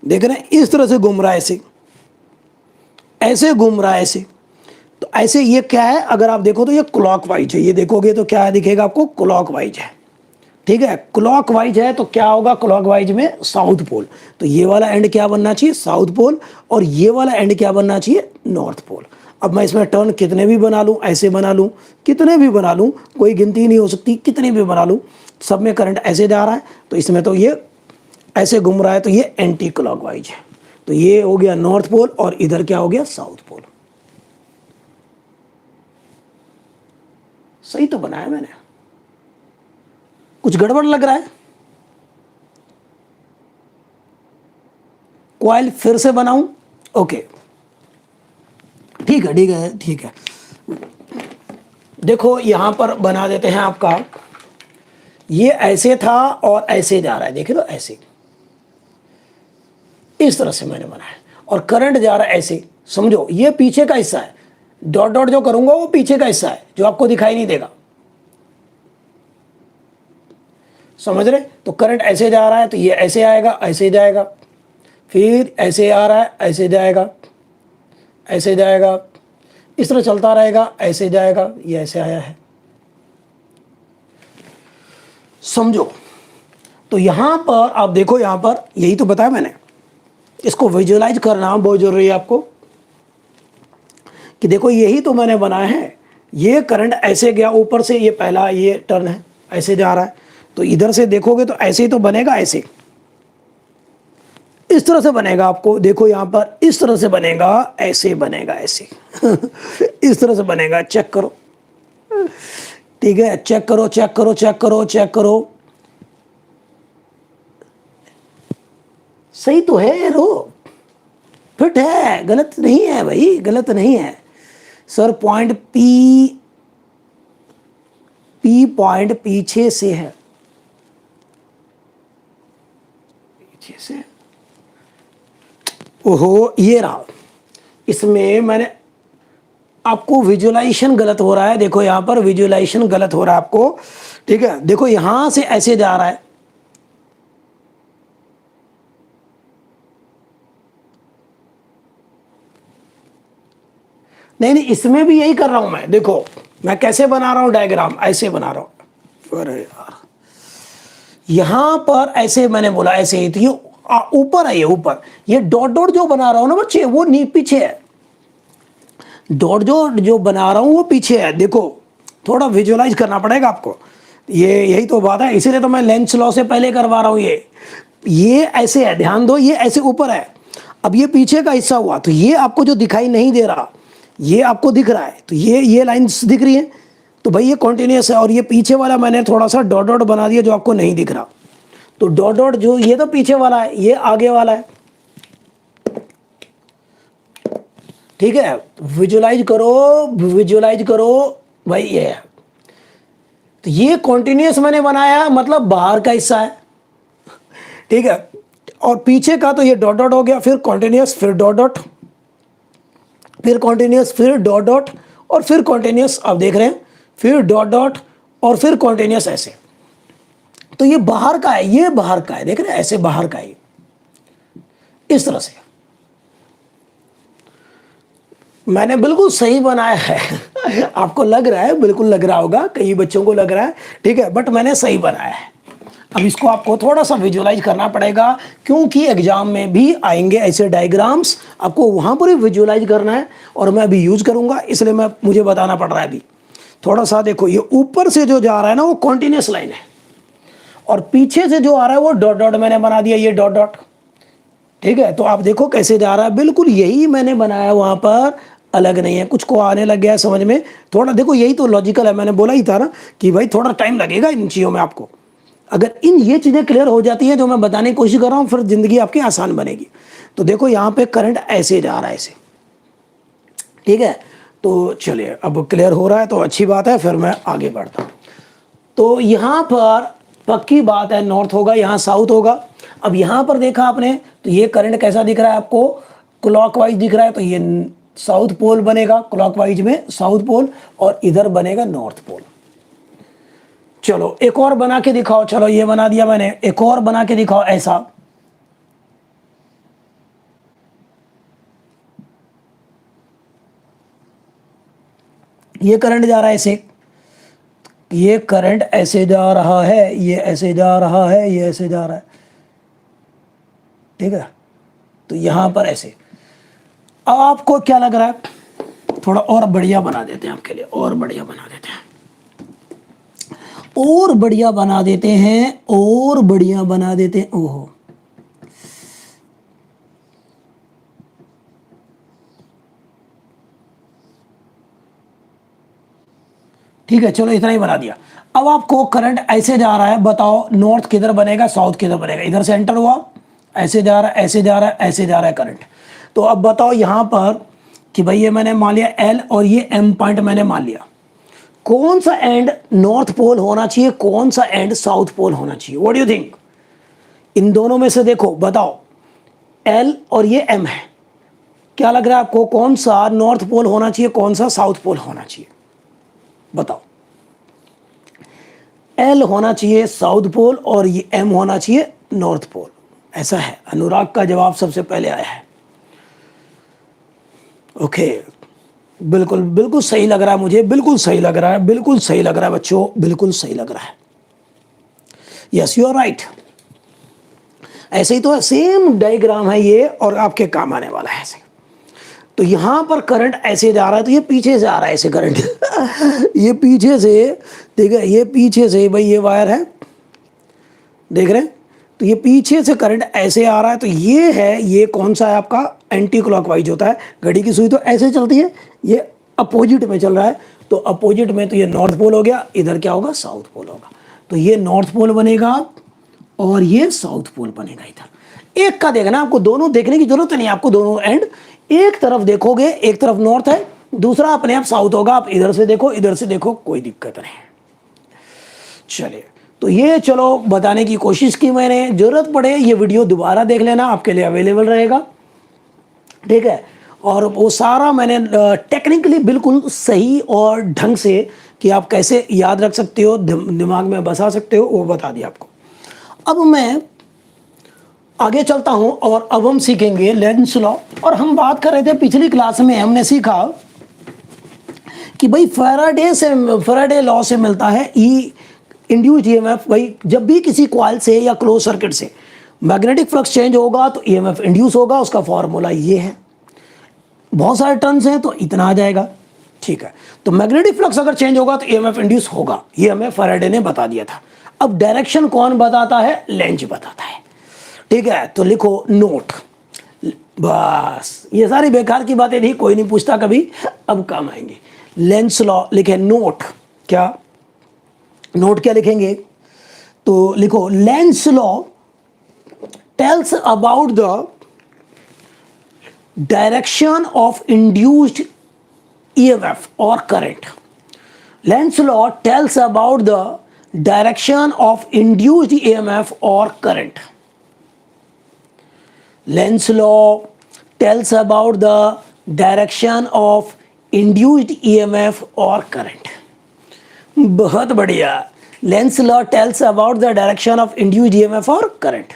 देख रहे हैं, इस तरह से घूम रहा है ऐसे, ऐसे घूम रहा है ऐसे। तो ऐसे ये क्या है, अगर आप देखो तो ये क्लॉकवाइज है, ये देखोगे तो क्या दिखेगा आपको, क्लॉकवाइज है। ठीक है, क्लॉकवाइज है तो क्या होगा, क्लॉकवाइज में साउथ पोल। तो ये वाला एंड क्या बनना चाहिए, साउथ पोल, और ये वाला एंड क्या बनना चाहिए, नॉर्थ पोल। अब मैं इसमें टर्न कितने भी बना लूं, ऐसे बना लूं, कितने भी बना लूं, कोई गिनती नहीं हो सकती, कितने भी बना लूं, सब में करंट ऐसे जा रहा है। तो इसमें तो ये ऐसे घूम रहा है, तो ये एंटी क्लॉकवाइज है। तो ये हो गया नॉर्थ पोल, और इधर क्या हो गया, साउथ पोल। सही तो बनाया मैंने, कुछ गड़बड़ लग रहा है, कॉइल फिर से बनाऊं, ओके, ठीक है ठीक है ठीक है। देखो यहां पर बना देते हैं आपका, ये ऐसे था और ऐसे जा रहा है, देखिए तो ऐसे, इस तरह से मैंने बनाया और करंट जा रहा है ऐसे। समझो ये पीछे का हिस्सा है, डॉट डॉट जो करूंगा वो पीछे का हिस्सा है जो आपको दिखाई नहीं देगा, समझ रहे? तो करंट ऐसे जा रहा है तो ये ऐसे आएगा, ऐसे जाएगा, फिर ऐसे आ रहा है, ऐसे जाएगा, ऐसे जाएगा, इस तरह चलता रहेगा, ऐसे जाएगा, ये ऐसे आया है, समझो। तो यहां पर आप देखो, यहां पर यही तो बताया मैंने, इसको विजुअलाइज करना बहुत जरूरी है आपको कि देखो यही तो मैंने बनाया है, ये करंट ऐसे गया ऊपर से, ये पहला ये टर्न है, ऐसे जा रहा है, तो इधर से देखोगे तो ऐसे ही तो बनेगा, ऐसे इस तरह से बनेगा आपको, देखो यहां पर इस तरह से बनेगा, ऐसे बनेगा, ऐसे इस तरह से बनेगा, चेक करो, ठीक है, चेक करो, चेक करो, चेक करो, चेक करो, सही तो है एरो, फिट है, गलत नहीं है भाई, गलत नहीं है सर। पॉइंट पी पॉइंट पीछे से है, पीछे से, ओहो ये रहा, इसमें मैंने आपको विजुअलाइजेशन गलत हो रहा है, देखो यहां पर विजुअलाइजेशन गलत हो रहा है आपको, ठीक है, देखो यहां से ऐसे जा रहा है, नहीं नहीं इसमें भी यही कर रहा हूं मैं, देखो मैं कैसे बना रहा हूं डायग्राम, ऐसे बना रहा हूं, अरे यार यहां पर ऐसे मैंने बोला ऐसे ही, तो ये ऊपर है, ये ऊपर, ये डॉट डॉट जो बना रहा हूं ना बच्चे वो नी पीछे है, डॉट जो बना रहा हूं वो पीछे है, देखो थोड़ा विजुअलाइज करना पड़ेगा आपको, ये यही तो बात है, इसीलिए तो मैं लेंस लॉ से पहले करवा रहा हूं, ये ऐसे है, ध्यान दो, ये ऐसे ऊपर है, अब ये पीछे का हिस्सा हुआ, तो ये आपको जो दिखाई नहीं दे रहा ये आपको दिख रहा है, तो ये लाइंस दिख रही है, तो भाई ये कॉन्टिन्यूस है, और ये पीछे वाला मैंने थोड़ा सा डॉट डॉट बना दिया जो आपको नहीं दिख रहा, तो डॉट डॉट जो ये तो पीछे वाला है, ये आगे वाला है, ठीक है, विजुअलाइज करो, विजुअलाइज करो भाई, ये है, तो ये कॉन्टिन्यूस मैंने बनाया मतलब बाहर का हिस्सा है, ठीक है, और पीछे का तो ये डॉट डॉट हो गया, फिर कॉन्टिन्यूस, फिर डॉट डॉट, फिर कॉन्टिन्यूस, फिर डॉट डॉट, और फिर कॉन्टिन्यूस, आप देख रहे हैं, फिर डॉट डॉट, और फिर कॉन्टिन्यूस, ऐसे, तो ये बाहर का है, ये बाहर का है, देख रहे हैं, ऐसे बाहर का है, इस तरह से मैंने बिल्कुल सही बनाया है आपको लग रहा है, बिल्कुल लग रहा होगा, कई बच्चों को लग रहा है, ठीक है, बट मैंने सही बनाया है। अब इसको आपको थोड़ा सा विजुअलाइज करना पड़ेगा, क्योंकि एग्जाम में भी आएंगे ऐसे डायग्राम्स, आपको वहां पर ही विजुअलाइज करना है, और मैं अभी यूज करूंगा, इसलिए मुझे बताना पड़ रहा है अभी थोड़ा सा। देखो ये ऊपर से जो जा रहा है ना वो कॉन्टिन्यूस लाइन है, और पीछे से जो आ रहा है वो डॉट डॉट मैंने बना दिया, ये डॉट डॉट, ठीक है, तो आप देखो कैसे जा रहा है, बिल्कुल यही मैंने बनाया, वहां पर अलग नहीं है, कुछ को आने लग गया है समझ में, थोड़ा देखो यही तो लॉजिकल है, मैंने बोला ही था ना कि भाई थोड़ा टाइम लगेगा इन चीज़ों में आपको, अगर ये चीज़ें क्लियर हो जाती हैं जो मैं बताने की कोशिश कर रहा हूँ, फिर जिंदगी आपकी आसान बनेगी। तो देखो यहाँ पे करंट ऐसे जा रहा है, ऐसे, ठीक है, तो चलिए अब क्लियर हो रहा है तो अच्छी बात है, फिर मैं आगे बढ़ता हूँ। तो यहाँ पर पक्की बात है, नॉर्थ होगा, यहाँ साउथ होगा। अब यहाँ पर देखा आपने तो ये करंट कैसा दिख रहा है आपको, क्लॉकवाइज दिख रहा है, तो ये साउथ पोल बनेगा, क्लॉकवाइज में साउथ पोल, और इधर बनेगा नॉर्थ पोल। चलो एक और बना के दिखाओ, चलो ये बना दिया मैंने, एक और बना के दिखाओ ऐसा, ये करंट जा रहा है ऐसे, ये करंट ऐसे जा रहा है, ये ऐसे जा रहा है, ये ऐसे जा रहा है, ठीक है, तो यहां पर ऐसे। अब आपको क्या लग रहा है, थोड़ा और बढ़िया बना देते हैं आपके लिए, और बढ़िया बना देते हैं, और बढ़िया बना देते हैं, और बढ़िया बना देते हैं, ओहो ठीक है, चलो इतना ही बना दिया। अब आपको करंट ऐसे जा रहा है, बताओ नॉर्थ किधर बनेगा, साउथ किधर बनेगा, इधर से एंटर हुआ, ऐसे जा रहा है, ऐसे जा रहा है, ऐसे जा रहा है करंट। तो अब बताओ यहां पर कि भाई ये मैंने मान लिया एल और ये एम पॉइंट मैंने मान लिया, कौन सा एंड नॉर्थ पोल होना चाहिए, कौन सा एंड साउथ पोल होना चाहिए? What do you think? इन दोनों में से देखो, बताओ, एल और ये एम है, क्या लग रहा है आपको कौन सा नॉर्थ पोल होना चाहिए, कौन सा साउथ पोल होना चाहिए? बताओ। एल होना चाहिए साउथ पोल और ये एम होना चाहिए नॉर्थ पोल, ऐसा है। अनुराग का जवाब सबसे पहले आया है। ओके, बिल्कुल बिल्कुल सही लग रहा है मुझे, बिल्कुल सही लग रहा है, बिल्कुल सही लग रहा है बच्चों, बिल्कुल सही लग रहा है। Yes, you are right. ऐसे ही तो सेम डायग्राम है ये, और आपके काम आने वाला है ऐसे। तो यहां पर करंट ऐसे जा रहा है, तो ये पीछे से आ रहा है ऐसे करंट ये पीछे से, ठीक है, ये पीछे से भाई, ये वायर है, देख रहे हैं? तो ये पीछे से करंट ऐसे आ रहा है, तो ये है, ये कौन सा है आपका? एंटी क्लॉकवाइज होता है। घड़ी की सुई तो ऐसे चलती है, ये अपोजिट में चल रहा है, तो अपोजिट में तो ये नॉर्थ पोल हो गया, इधर क्या होगा? साउथ पोल होगा। तो ये नॉर्थ पोल बनेगा और ये साउथ पोल बनेगा। इधर एक का देखना, आपको दोनों देखने की जरूरत नहीं है, आपको दोनों एंड एक तरफ देखोगे, एक तरफ नॉर्थ है, दूसरा अपने आप साउथ होगा। आप इधर से देखो, इधर से देखो, कोई दिक्कत नहीं। चलिए, तो ये चलो बताने की कोशिश की मैंने। जरूरत पड़े ये वीडियो दोबारा देख लेना, आपके लिए अवेलेबल रहेगा, ठीक है। और वो सारा मैंने टेक्निकली बिल्कुल सही और ढंग से कि आप कैसे याद रख सकते हो, दिमाग में बसा सकते हो, वो बता दिया आपको। अब मैं आगे चलता हूं और अब हम सीखेंगे लेंस लॉ। और हम बात कर रहे थे पिछली क्लास में, हमने सीखा कि भाई फैराडे लॉ से मिलता है ई इंड्यूस्ड ईएमएफ। भाई जब भी किसी कॉइल से या क्लोज सर्किट से मैग्नेटिक फ्लक्स चेंज होगा तो ईएमएफ इंड्यूस होगा। उसका फॉर्मूला ये है, बहुत सारे टर्म्स हैं तो इतना आ जाएगा, ठीक है। तो मैग्नेटिक फ्लक्स अगर चेंज होगा तो ईएमएफ इंड्यूस होगा, ये हमें फैराडे ने बता दिया था। अब डायरेक्शन कौन बताता है? लेंज बताता है, ठीक है। तो लिखो नोट, बस ये सारी बेकार की बातें थी, कोई नहीं पूछता कभी, अब काम आएंगे। लेंस लॉ लिखे, नोट क्या, नोट क्या लिखेंगे? तो लिखो Lenz law tells about the direction of induced EMF और current. Lenz law tells about the direction of induced EMF और current. Lenz law tells about the direction of induced EMF और current। बहुत बढ़िया। Lenz law tells about the direction of induced EMF और current।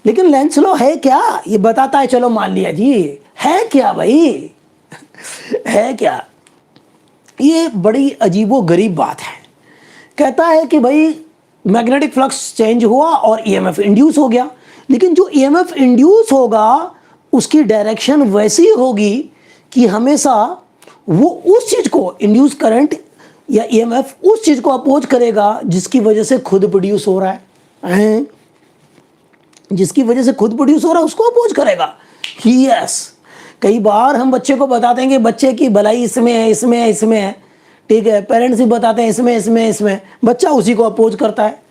लेकिन Lenz law है क्या? ये बताता है, चलो मान लिया जी, है क्या भाई? है क्या? ये बड़ी अजीबो गरीब बात है। कहता है कि भाई मैग्नेटिक फ्लक्स चेंज हुआ और ईएमएफ इंड्यूस हो गया, लेकिन जो ईएमएफ इंड्यूस होगा उसकी डायरेक्शन वैसी होगी कि हमेशा वो उस चीज को, इंड्यूस करंट या ईएमएफ उस चीज को अपोज करेगा जिसकी वजह से खुद प्रोड्यूस हो रहा है, जिसकी वजह से खुद प्रोड्यूस हो रहा है उसको अपोज करेगा। यस, कई बार हम बच्चे को बताते हैं कि बच्चे की भलाई इसमें है, इसमें है, इसमें है, ठीक है। पेरेंट्स भी बताते हैं इसमें इसमें इसमें, बच्चा उसी को अपोज करता है।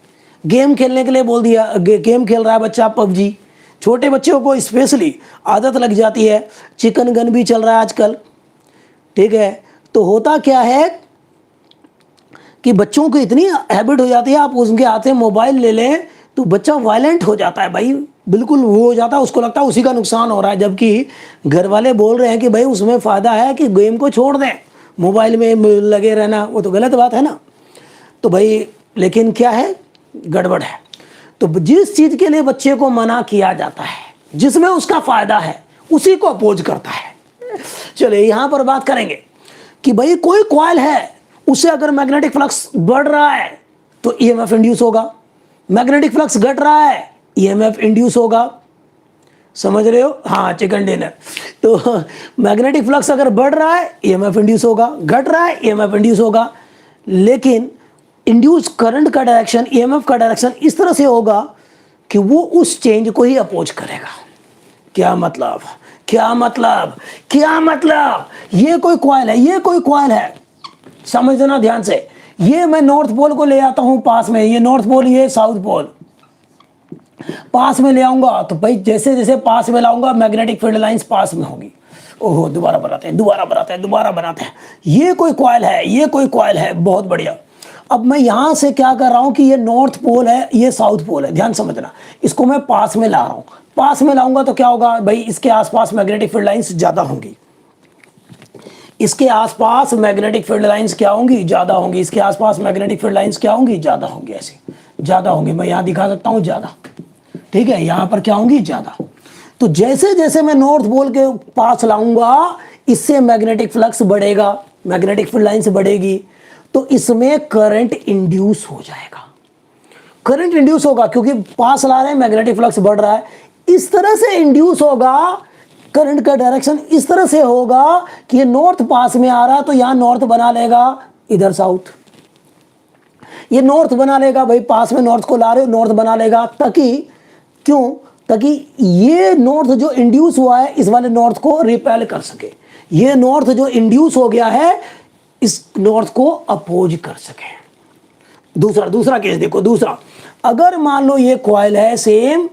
गेम खेलने के लिए बोल दिया, गेम खेल रहा है बच्चा पबजी, छोटे बच्चों को स्पेशली आदत लग जाती है, चिकन गन भी चल रहा है आजकल, ठीक है। तो होता क्या है कि बच्चों को इतनी हैबिट हो जाती है, आप उनके हाथ से मोबाइल ले लें तो बच्चा वायलेंट हो जाता है भाई, बिल्कुल वो हो जाता है, उसको लगता है उसी का नुकसान हो रहा है, जबकि घर वाले बोल रहे हैं कि भाई उसमें फ़ायदा है कि गेम को छोड़ दें, मोबाइल में लगे रहना वो तो गलत बात है ना। तो भाई लेकिन क्या है, गड़बड़ है। तो जिस चीज़ के लिए बच्चे को मना किया जाता है, जिसमें उसका फ़ायदा है, उसी को अपोज करता है। चलिए यहाँ पर बात करेंगे कि भाई कोई कॉइल है, उससे अगर मैग्नेटिक फ्लक्स बढ़ रहा है तो ईएमएफ इंड्यूस होगा, मैग्नेटिक फ्लक्स घट रहा है ईएमएफ इंड्यूस होगा। समझ रहे हो? हाँ, चिकन डिनर। तो मैग्नेटिक फ्लक्स अगर बढ़ रहा है ईएमएफ इंड्यूस होगा, घट रहा है ईएमएफ इंड्यूस होगा। लेकिन इंड्यूस करंट का डायरेक्शन, ईएमएफ का डायरेक्शन इस तरह से होगा कि वो उस चेंज को ही अपोज करेगा। क्या मतलब? क्या मतलब? क्या मतलब? ये कोई कॉइल है, ये कोई कॉइल है, समझना ध्यान से। ये मैं नॉर्थ पोल को ले आता हूं पास में, ये नॉर्थ पोल, ये साउथ पोल पास में ले आऊंगा, तो भाई जैसे जैसे पास में लाऊंगा मैग्नेटिक फील्ड लाइंस पास में होगी। ओहो दोबारा बनाते हैं, दोबारा बनाते हैं, दोबारा बनाते हैं। ये कोई कॉइल है, ये कोई कॉइल है, बहुत बढ़िया। अब मैं यहां से क्या कर रहा हूं कि ये नॉर्थ पोल है, ये साउथ पोल है, ध्यान समझना। इसको मैं पास में ला रहा हूं, पास में लाऊंगा तो क्या होगा भाई, इसके आसपास मैग्नेटिक फील्ड लाइंस ज्यादा होंगी, इसके आसपास मैग्नेटिक फील्ड लाइंस क्या होंगी, ज्यादा होंगी, इसके आसपास मैग्नेटिक फील्ड लाइंस क्या होंगी, ज्यादा होंगी, ऐसे ज्यादा होंगी। मैं यहां दिखा सकता हूं ज्यादा, ठीक है, यहां पर क्या होंगी, ज्यादा। तो जैसे जैसे मैं नॉर्थ पोल के पास लाऊंगा, इससे मैग्नेटिक फ्लक्स बढ़ेगा, मैग्नेटिक फील्ड लाइंस बढ़ेगी, तो इसमें करंट इंड्यूस हो जाएगा, करंट इंड्यूस होगा, क्योंकि पास ला रहे हैं, मैग्नेटिक फ्लक्स बढ़ रहा है। इस तरह से इंड्यूस होगा, करंट का डायरेक्शन इस तरह से होगा कि ये नॉर्थ पास में आ रहा है तो यहां नॉर्थ बना लेगा, इधर साउथ, ये नॉर्थ बना लेगा भाई, पास में नॉर्थ को ला रहे हो, नॉर्थ बना लेगा, ताकि क्यों, ताकि ये नॉर्थ जो इंड्यूस हुआ है इस वाले नॉर्थ को रिपेल कर सके, ये नॉर्थ जो इंड्यूस हो गया है इस नॉर्थ को अपोज कर सके। दूसरा केस देखो, दूसरा, अगर मान लो ये कॉइल है सेम,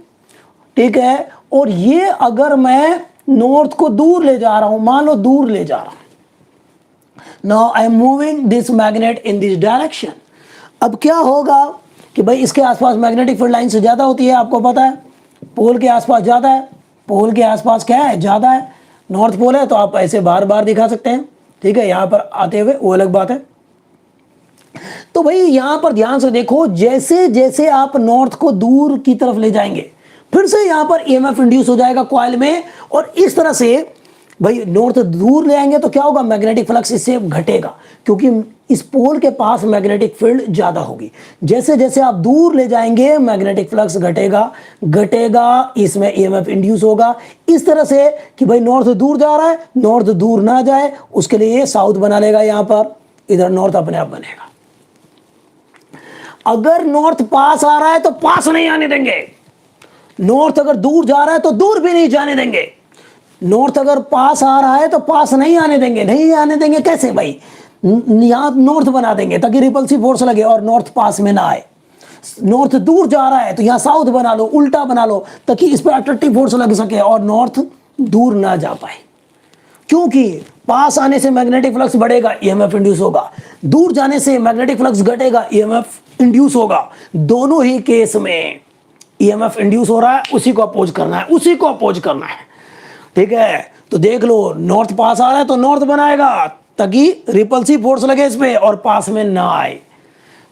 ठीक है, और ये अगर मैं नॉर्थ को दूर ले जा रहा हूं, मान लो दूर ले जा रहा हूं, now I am moving this magnet in this direction. अब क्या होगा कि भाई इसके आसपास मैग्नेटिक फील्ड लाइन से ज्यादा होती है, आपको पता है, पोल के आसपास ज्यादा है, पोल के आसपास क्या है, ज्यादा है, नॉर्थ पोल है तो आप ऐसे बार बार दिखा सकते हैं, ठीक है, यहां पर आते हुए वो अलग बात है। तो भाई यहां पर ध्यान से देखो, जैसे जैसे आप नॉर्थ को दूर की तरफ ले जाएंगे, फिर से यहां पर ईएमएफ इंड्यूस हो जाएगा कॉइल में, और इस तरह से भाई नॉर्थ दूर ले आएंगे तो क्या होगा, मैग्नेटिक फ्लक्स इससे घटेगा, क्योंकि इस पोल के पास मैग्नेटिक फील्ड ज्यादा होगी। जैसे जैसे आप दूर ले जाएंगे मैग्नेटिक फ्लक्स घटेगा, इसमें ईएमएफ इंड्यूस होगा, इस तरह से कि भाई नॉर्थ दूर जा रहा है, नॉर्थ दूर ना जाए उसके लिए ये साउथ बना लेगा, यहां पर इधर नॉर्थ अपने आप बनेगा। अगर नॉर्थ पास आ रहा है तो पास नहीं आने देंगे, नॉर्थ अगर दूर जा रहा है तो दूर भी नहीं जाने देंगे, नॉर्थ अगर पास आ रहा है तो पास नहीं आने देंगे, नहीं आने देंगे कैसे भाई, यहां नॉर्थ बना देंगे ताकि रिपल्सिव फोर्स लगे और नॉर्थ पास में ना आए। नॉर्थ दूर जा रहा है तो यहां साउथ बना लो, उल्टा बना लो, ताकि इस पर अट्रैक्टिव फोर्स लग सके और नॉर्थ दूर ना जा पाए, क्योंकि पास आने से मैग्नेटिक फ्लक्स बढ़ेगा, ईएमएफ इंड्यूस होगा, दूर जाने से मैग्नेटिक फ्लक्स घटेगा, ईएमएफ इंड्यूस होगा। दोनों ही केस में ईएमएफ इंड्यूस हो रहा है, उसी को अपोज करना है, उसी को अपोज करना है, ठीक है। तो देख लो, नॉर्थ पास आ रहा है तो नॉर्थ बनाएगा ताकि रिपल्सिव फोर्स लगे इस पे और पास में ना आए,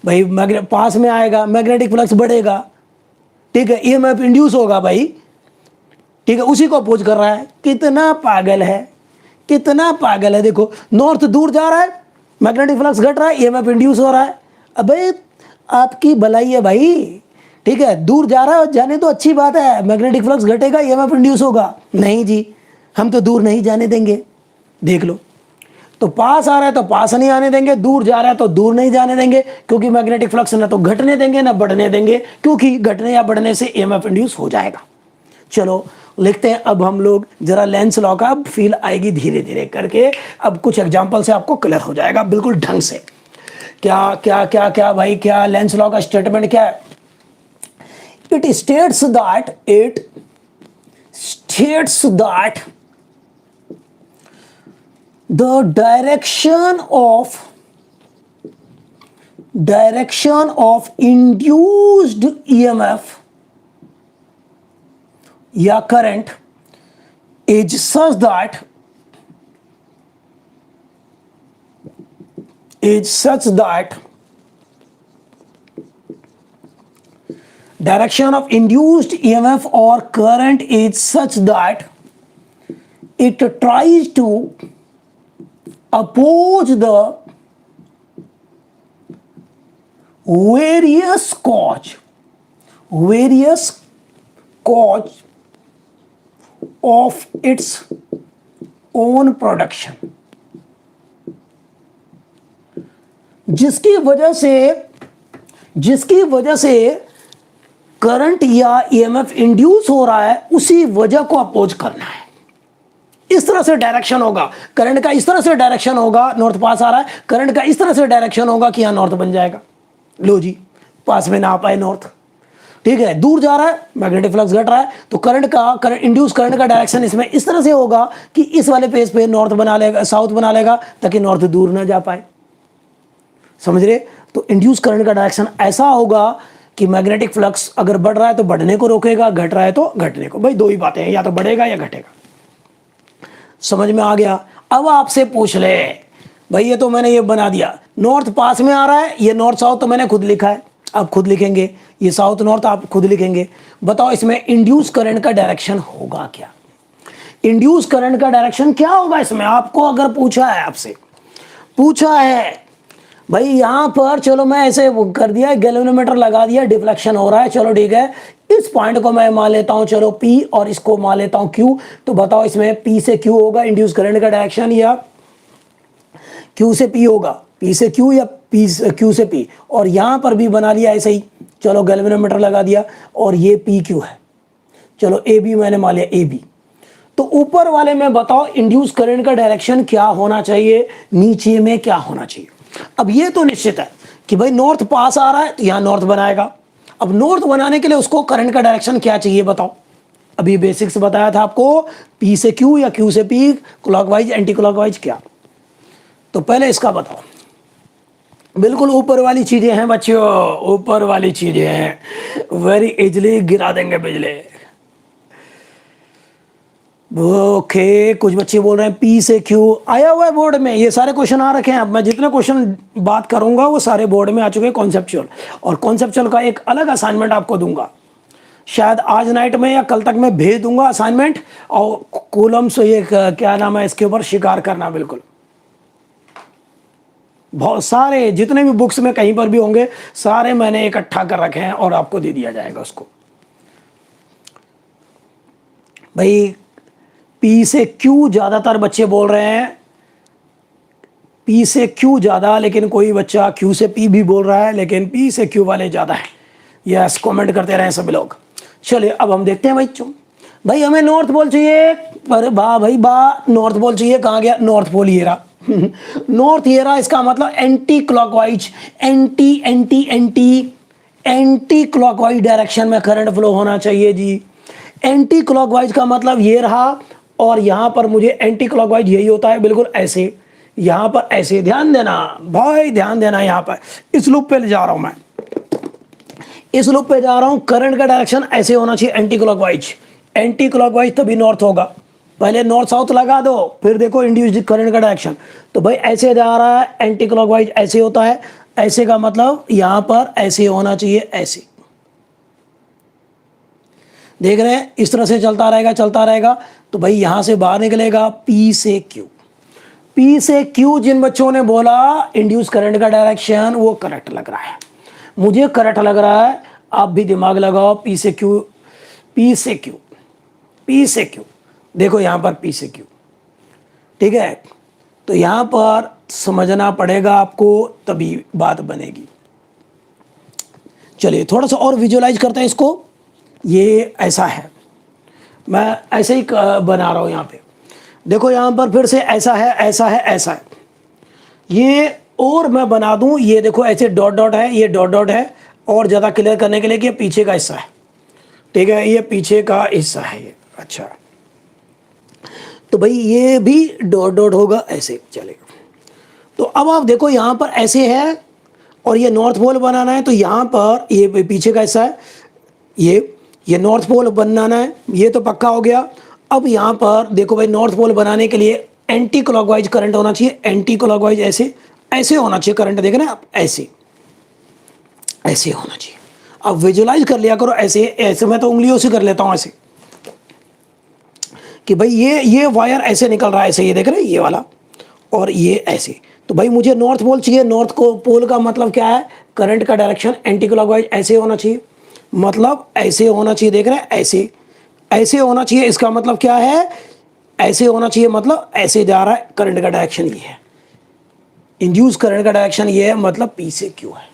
भाई पास में आएगा मैग्नेटिक फ्लक्स बढ़ेगा, ठीक है, ईएमएफ इंड्यूस होगा भाई, ठीक है, उसी को अपोज कर रहा है। कितना पागल है, कितना पागल है, देखो नॉर्थ दूर जा रहा है, मैग्नेटिक फ्लक्स घट रहा है, ईएमएफ इंड्यूस हो रहा है। अबे आपकी भलाई है भाई, ठीक है, दूर जा रहा है जाने तो अच्छी बात है, मैग्नेटिक फ्लक्स घटेगा, ईएमएफ इंड्यूस होगा, नहीं जी हम तो दूर नहीं जाने देंगे। देख लो, तो पास आ रहा है तो पास नहीं आने देंगे, दूर जा रहा है तो दूर नहीं जाने देंगे, क्योंकि मैग्नेटिक फ्लक्स ना तो घटने देंगे ना बढ़ने देंगे, क्योंकि घटने या बढ़ने से ईएमएफ इंड्यूस हो जाएगा। चलो लिखते हैं अब हम लोग, जरा लेंस लॉ का अब फील आएगी धीरे धीरे करके, अब कुछ एग्जांपल से आपको क्लियर हो जाएगा बिल्कुल ढंग से। क्या क्या क्या क्या भाई, क्या लेंस लॉ का स्टेटमेंट क्या है? It states that the direction of induced EMF या current is such that direction of induced EMF or current is such that it tries to oppose the various cause of its own production, जिसकी वजह से current या EMF induce हो रहा है, उसी वजह को अपोज करना है। इस तरह से डायरेक्शन होगा, करंट का इस तरह से डायरेक्शन होगा, नॉर्थ पास आ रहा है, करंट का इस तरह से डायरेक्शन होगा कि यहां नॉर्थ बन जाएगा। लो जी, पास में ना आ पाए नॉर्थ, ठीक है, दूर जा रहा है, मैग्नेटिक फ्लक्स घट रहा है, तो करंट इंड्यूस करंट का डायरेक्शन इसमें इस तरह से होगा कि इस वाले फेस पे नॉर्थ बना लेगा, साउथ बना लेगा, ताकि नॉर्थ दूर ना जा पाए। समझ रहे? तो इंड्यूस करंट का डायरेक्शन ऐसा होगा कि मैग्नेटिक फ्लक्स अगर बढ़ रहा है तो बढ़ने को रोकेगा, घट रहा है तो घटने को। भाई दो ही बातें हैं, या तो बढ़ेगा या घटेगा। समझ में आ गया? अब आपसे पूछ ले, भाई ये तो मैंने ये बना दिया, नॉर्थ पास में आ रहा है, ये नॉर्थ साउथ तो मैंने खुद लिखा है, आप खुद लिखेंगे, ये साउथ नॉर्थ आप खुद लिखेंगे। बताओ इसमें इंड्यूस करंट का डायरेक्शन होगा क्या? इंड्यूस करंट का डायरेक्शन क्या होगा इसमें? आपको अगर पूछा है, आपसे पूछा है, भाई यहां पर चलो मैं ऐसे कर दिया, गैल्वेनोमीटर लगा दिया, डिफ्लेक्शन हो रहा है, चलो ठीक है, इस पॉइंट को मैं मान लेता हूं चलो P और इसको मान लेता हूं Q। तो बताओ इसमें P से Q होगा इंड्यूस करंट का डायरेक्शन, या Q से P होगा? P से Q या Q से P? और यहां पर भी बना लिया ऐसे ही, चलो गैल्वेनोमीटर लगा दिया, और ये PQ है, चलो AB मैंने मान लिया AB। तो ऊपर वाले में बताओ इंड्यूस करंट का डायरेक्शन क्या होना चाहिए, नीचे में क्या होना चाहिए? अब ये तो निश्चित है कि भाई नॉर्थ पास आ रहा है तो यहां नॉर्थ बनाएगा। अब नॉर्थ बनाने के लिए उसको करंट का डायरेक्शन क्या चाहिए बताओ? अभी बेसिक्स बताया था आपको, P से Q या Q से P, क्लॉकवाइज एंटी क्लॉकवाइज क्या। तो पहले इसका बताओ, बिल्कुल ऊपर वाली चीजें हैं बच्चों, ऊपर वाली चीजें हैं, वेरी इजली गिरा देंगे बिजली। ओके, कुछ बच्चे बोल रहे हैं P से Q आया हुआ है बोर्ड में, ये सारे क्वेश्चन आ रखे हैं। अब मैं जितने क्वेश्चन बात करूंगा वो सारे बोर्ड में आ चुके हैं कॉन्सेप्चुअल, और कॉन्सेप्चुअल का एक अलग असाइनमेंट आपको दूंगा, शायद आज नाइट में या कल तक मैं भेज दूंगा असाइनमेंट। और कॉलम्स, ये क्या नाम है इसके ऊपर, शिकार करना, बिल्कुल बहुत सारे जितने भी बुक्स में कहीं पर भी होंगे सारे मैंने इकट्ठा कर रखे हैं और आपको दे दिया जाएगा उसको। भाई P से Q ज्यादातर बच्चे बोल रहे हैं, P से Q ज्यादा, लेकिन कोई बच्चा Q से P भी बोल रहा है, लेकिन P से Q वाले ज्यादा है। यस, कमेंट करते रहे सभी लोग। चलिए अब हम देखते हैं बच्चों, भाई हमें नॉर्थ पोल चाहिए। अरे बा भाई बा, नॉर्थ पोल चाहिए, कहाँ गया नॉर्थ पोल? ये रहा नॉर्थ, ये रहा। इसका मतलब anti clockwise, anti anti anti anti clockwise direction में करंट फ्लो होना चाहिए जी। एंटी क्लॉकवाइज का मतलब ये रहा, और यहां पर मुझे एंटी क्लॉकवाइज यही होता है, बिल्कुल ऐसे, यहां पर ऐसे। ध्यान देना भाई, ध्यान देना, यहां पर इस लूप पे ले जा रहा हूं मैं, इस लूप पे जा रहा हूं। करंट का डायरेक्शन ऐसे होना चाहिए, एंटी क्लॉकवाइज। एंटी क्लॉकवाइज तभी नॉर्थ होगा। पहले नॉर्थ साउथ लगा दो, फिर देखो इंड्यूस्ड करंट का डायरेक्शन। तो भाई ऐसे जा रहा है, एंटी क्लॉकवाइज ऐसे होता है। ऐसे का मतलब यहां पर ऐसे होना चाहिए, ऐसे। देख रहे हैं, इस तरह से चलता रहेगा, चलता रहेगा। तो भाई यहां से बाहर निकलेगा P से Q। P से Q जिन बच्चों ने बोला इंड्यूस करंट का डायरेक्शन, वो करेक्ट लग रहा है, मुझे करेक्ट लग रहा है। आप भी दिमाग लगाओ, P से Q, P से Q, P से Q। देखो यहां पर P से Q, ठीक है। तो यहां पर समझना पड़ेगा आपको, तभी बात बनेगी। चलिए थोड़ा सा और विजुअलाइज करते हैं इसको। ये ऐसा है, मैं ऐसे ही बना रहा हूं। यहां पे देखो, यहां पर फिर से ऐसा है, ऐसा है, ऐसा है। ये और मैं बना दूं, ये देखो ऐसे डॉट डॉट है, ये डॉट डॉट है। और ज्यादा क्लियर करने के लिए कि ये पीछे का हिस्सा है, ठीक है, ये पीछे का हिस्सा है ये। अच्छा, तो भाई ये भी डॉट डॉट होगा, ऐसे चलेगा। तो अब आप देखो यहां पर ऐसे है, और ये नॉर्थ पोल बनाना है, तो यहां पर ये पीछे का हिस्सा है, ये नॉर्थ पोल बनाना है, ये तो पक्का हो गया। अब यहां पर देखो भाई, नॉर्थ पोल बनाने के लिए एंटी क्लॉकवाइज करंट होना चाहिए, एंटी क्लॉकवाइज ऐसे, ऐसे होना चाहिए करंट। देख रहे हैं आप, ऐसे ऐसे होना चाहिए। अब विजुअलाइज कर लिया करो ऐसे, ऐसे मैं तो उंगलियों से कर लेता हूं ऐसे, कि भाई ये वायर ऐसे निकल रहा है, ऐसे, ये देख रहे हैं, ये वाला, और ये ऐसे। तो भाई मुझे नॉर्थ पोल चाहिए। नॉर्थ को पोल का मतलब क्या है? करंट का डायरेक्शन एंटी क्लॉकवाइज ऐसे होना चाहिए, मतलब ऐसे होना चाहिए। देख रहे हैं, ऐसे ऐसे होना चाहिए। इसका मतलब क्या है? ऐसे होना चाहिए, मतलब ऐसे जा रहा है। करंट का डायरेक्शन ये है, इंड्यूस करंट का डायरेक्शन ये है, मतलब P से Q है।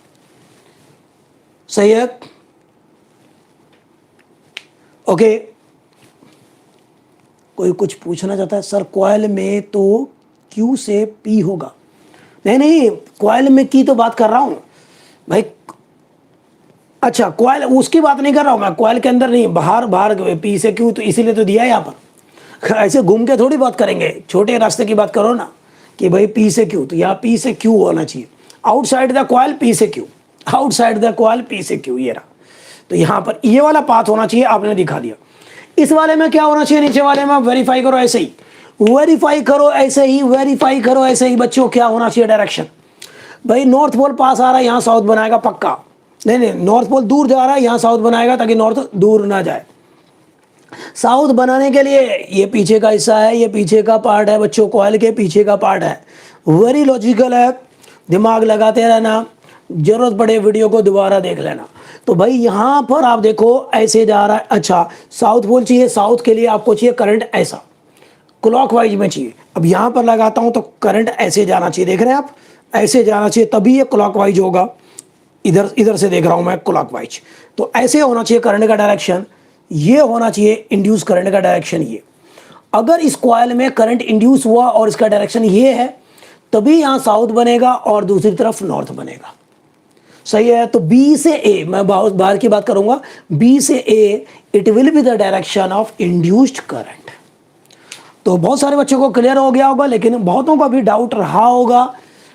सही है, ओके। कोई कुछ पूछना चाहता है? सर कॉइल में तो Q से P होगा। नहीं नहीं, कॉइल में की तो बात कर रहा हूं भाई। अच्छा कॉइल उसकी बात नहीं कर रहा हूं मैं, कॉइल के अंदर नहीं, बाहर बाहर पी से क्यू, तो इसीलिए तो दिया है यहाँ पर। ऐसे घूम के थोड़ी बात करेंगे, छोटे रास्ते की बात करो ना कि भाई पी से क्यू, तो यहाँ पी से क्यू होना चाहिए। आउटसाइड द कॉइल पी से Q, outside the coil P से क्यू, ये रहा। तो यहाँ पर ये वाला पाथ होना चाहिए, आपने दिखा दिया। इस वाले में क्या होना चाहिए, नीचे वाले में वेरीफाई करो ऐसे ही, वेरीफाई करो ऐसे ही, वेरीफाई करो ऐसे ही बच्चों। क्या होना चाहिए डायरेक्शन, भाई नॉर्थ पोल पास आ रहा है, यहाँ साउथ बनाएगा पक्का। नहीं नहीं, नॉर्थ पोल दूर जा रहा है, यहाँ साउथ बनाएगा ताकि नॉर्थ दूर ना जाए। साउथ बनाने के लिए ये पीछे का हिस्सा है, ये पीछे का पार्ट है बच्चों, कॉइल के पीछे का पार्ट है। वेरी लॉजिकल है, दिमाग लगाते रहना, जरूरत पड़े वीडियो को दोबारा देख लेना। तो भाई यहाँ पर आप देखो ऐसे जा रहा है। अच्छा साउथ पोल चाहिए, साउथ के लिए आपको चाहिए करंट ऐसा, क्लॉकवाइज में चाहिए। अब यहाँ पर लगाता हूँ तो करंट ऐसे जाना चाहिए, देख रहे हैं आप, ऐसे जाना चाहिए, तभी ये क्लॉकवाइज होगा। इधर इधर से देख रहा हूँ मैं क्लॉकवाइज, तो ऐसे होना चाहिए करंट का डायरेक्शन, ये होना चाहिए इंड्यूस करंट का डायरेक्शन। ये अगर इस कॉइल में करंट इंड्यूस हुआ और इसका डायरेक्शन ये है, तभी यहाँ साउथ बनेगा और दूसरी तरफ नॉर्थ बनेगा। सही है, तो बी से ए, मैं बाहर की बात करूंगा, बी से A it will be the direction of induced current. तो बहुत सारे बच्चों को क्लियर हो गया होगा, लेकिन बहुतों का भी डाउट रहा होगा।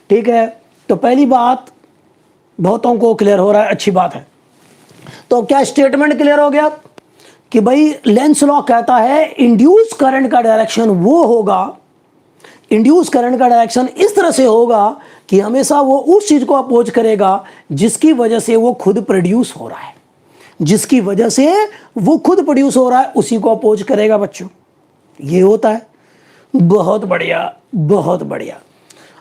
ठीक है, तो पहली बात बहुतों को क्लियर हो रहा है, अच्छी बात है। तो क्या स्टेटमेंट क्लियर हो गया कि भाई लेंस लॉ कहता है इंड्यूस करंट का डायरेक्शन वो होगा, इंड्यूस करंट का डायरेक्शन इस तरह से होगा कि हमेशा वो उस चीज को अपोज करेगा जिसकी वजह से वो खुद प्रोड्यूस हो रहा है, जिसकी वजह से वो खुद प्रोड्यूस हो रहा है उसी को अपोज करेगा बच्चों। ये होता है। बहुत बढ़िया, बहुत बढ़िया।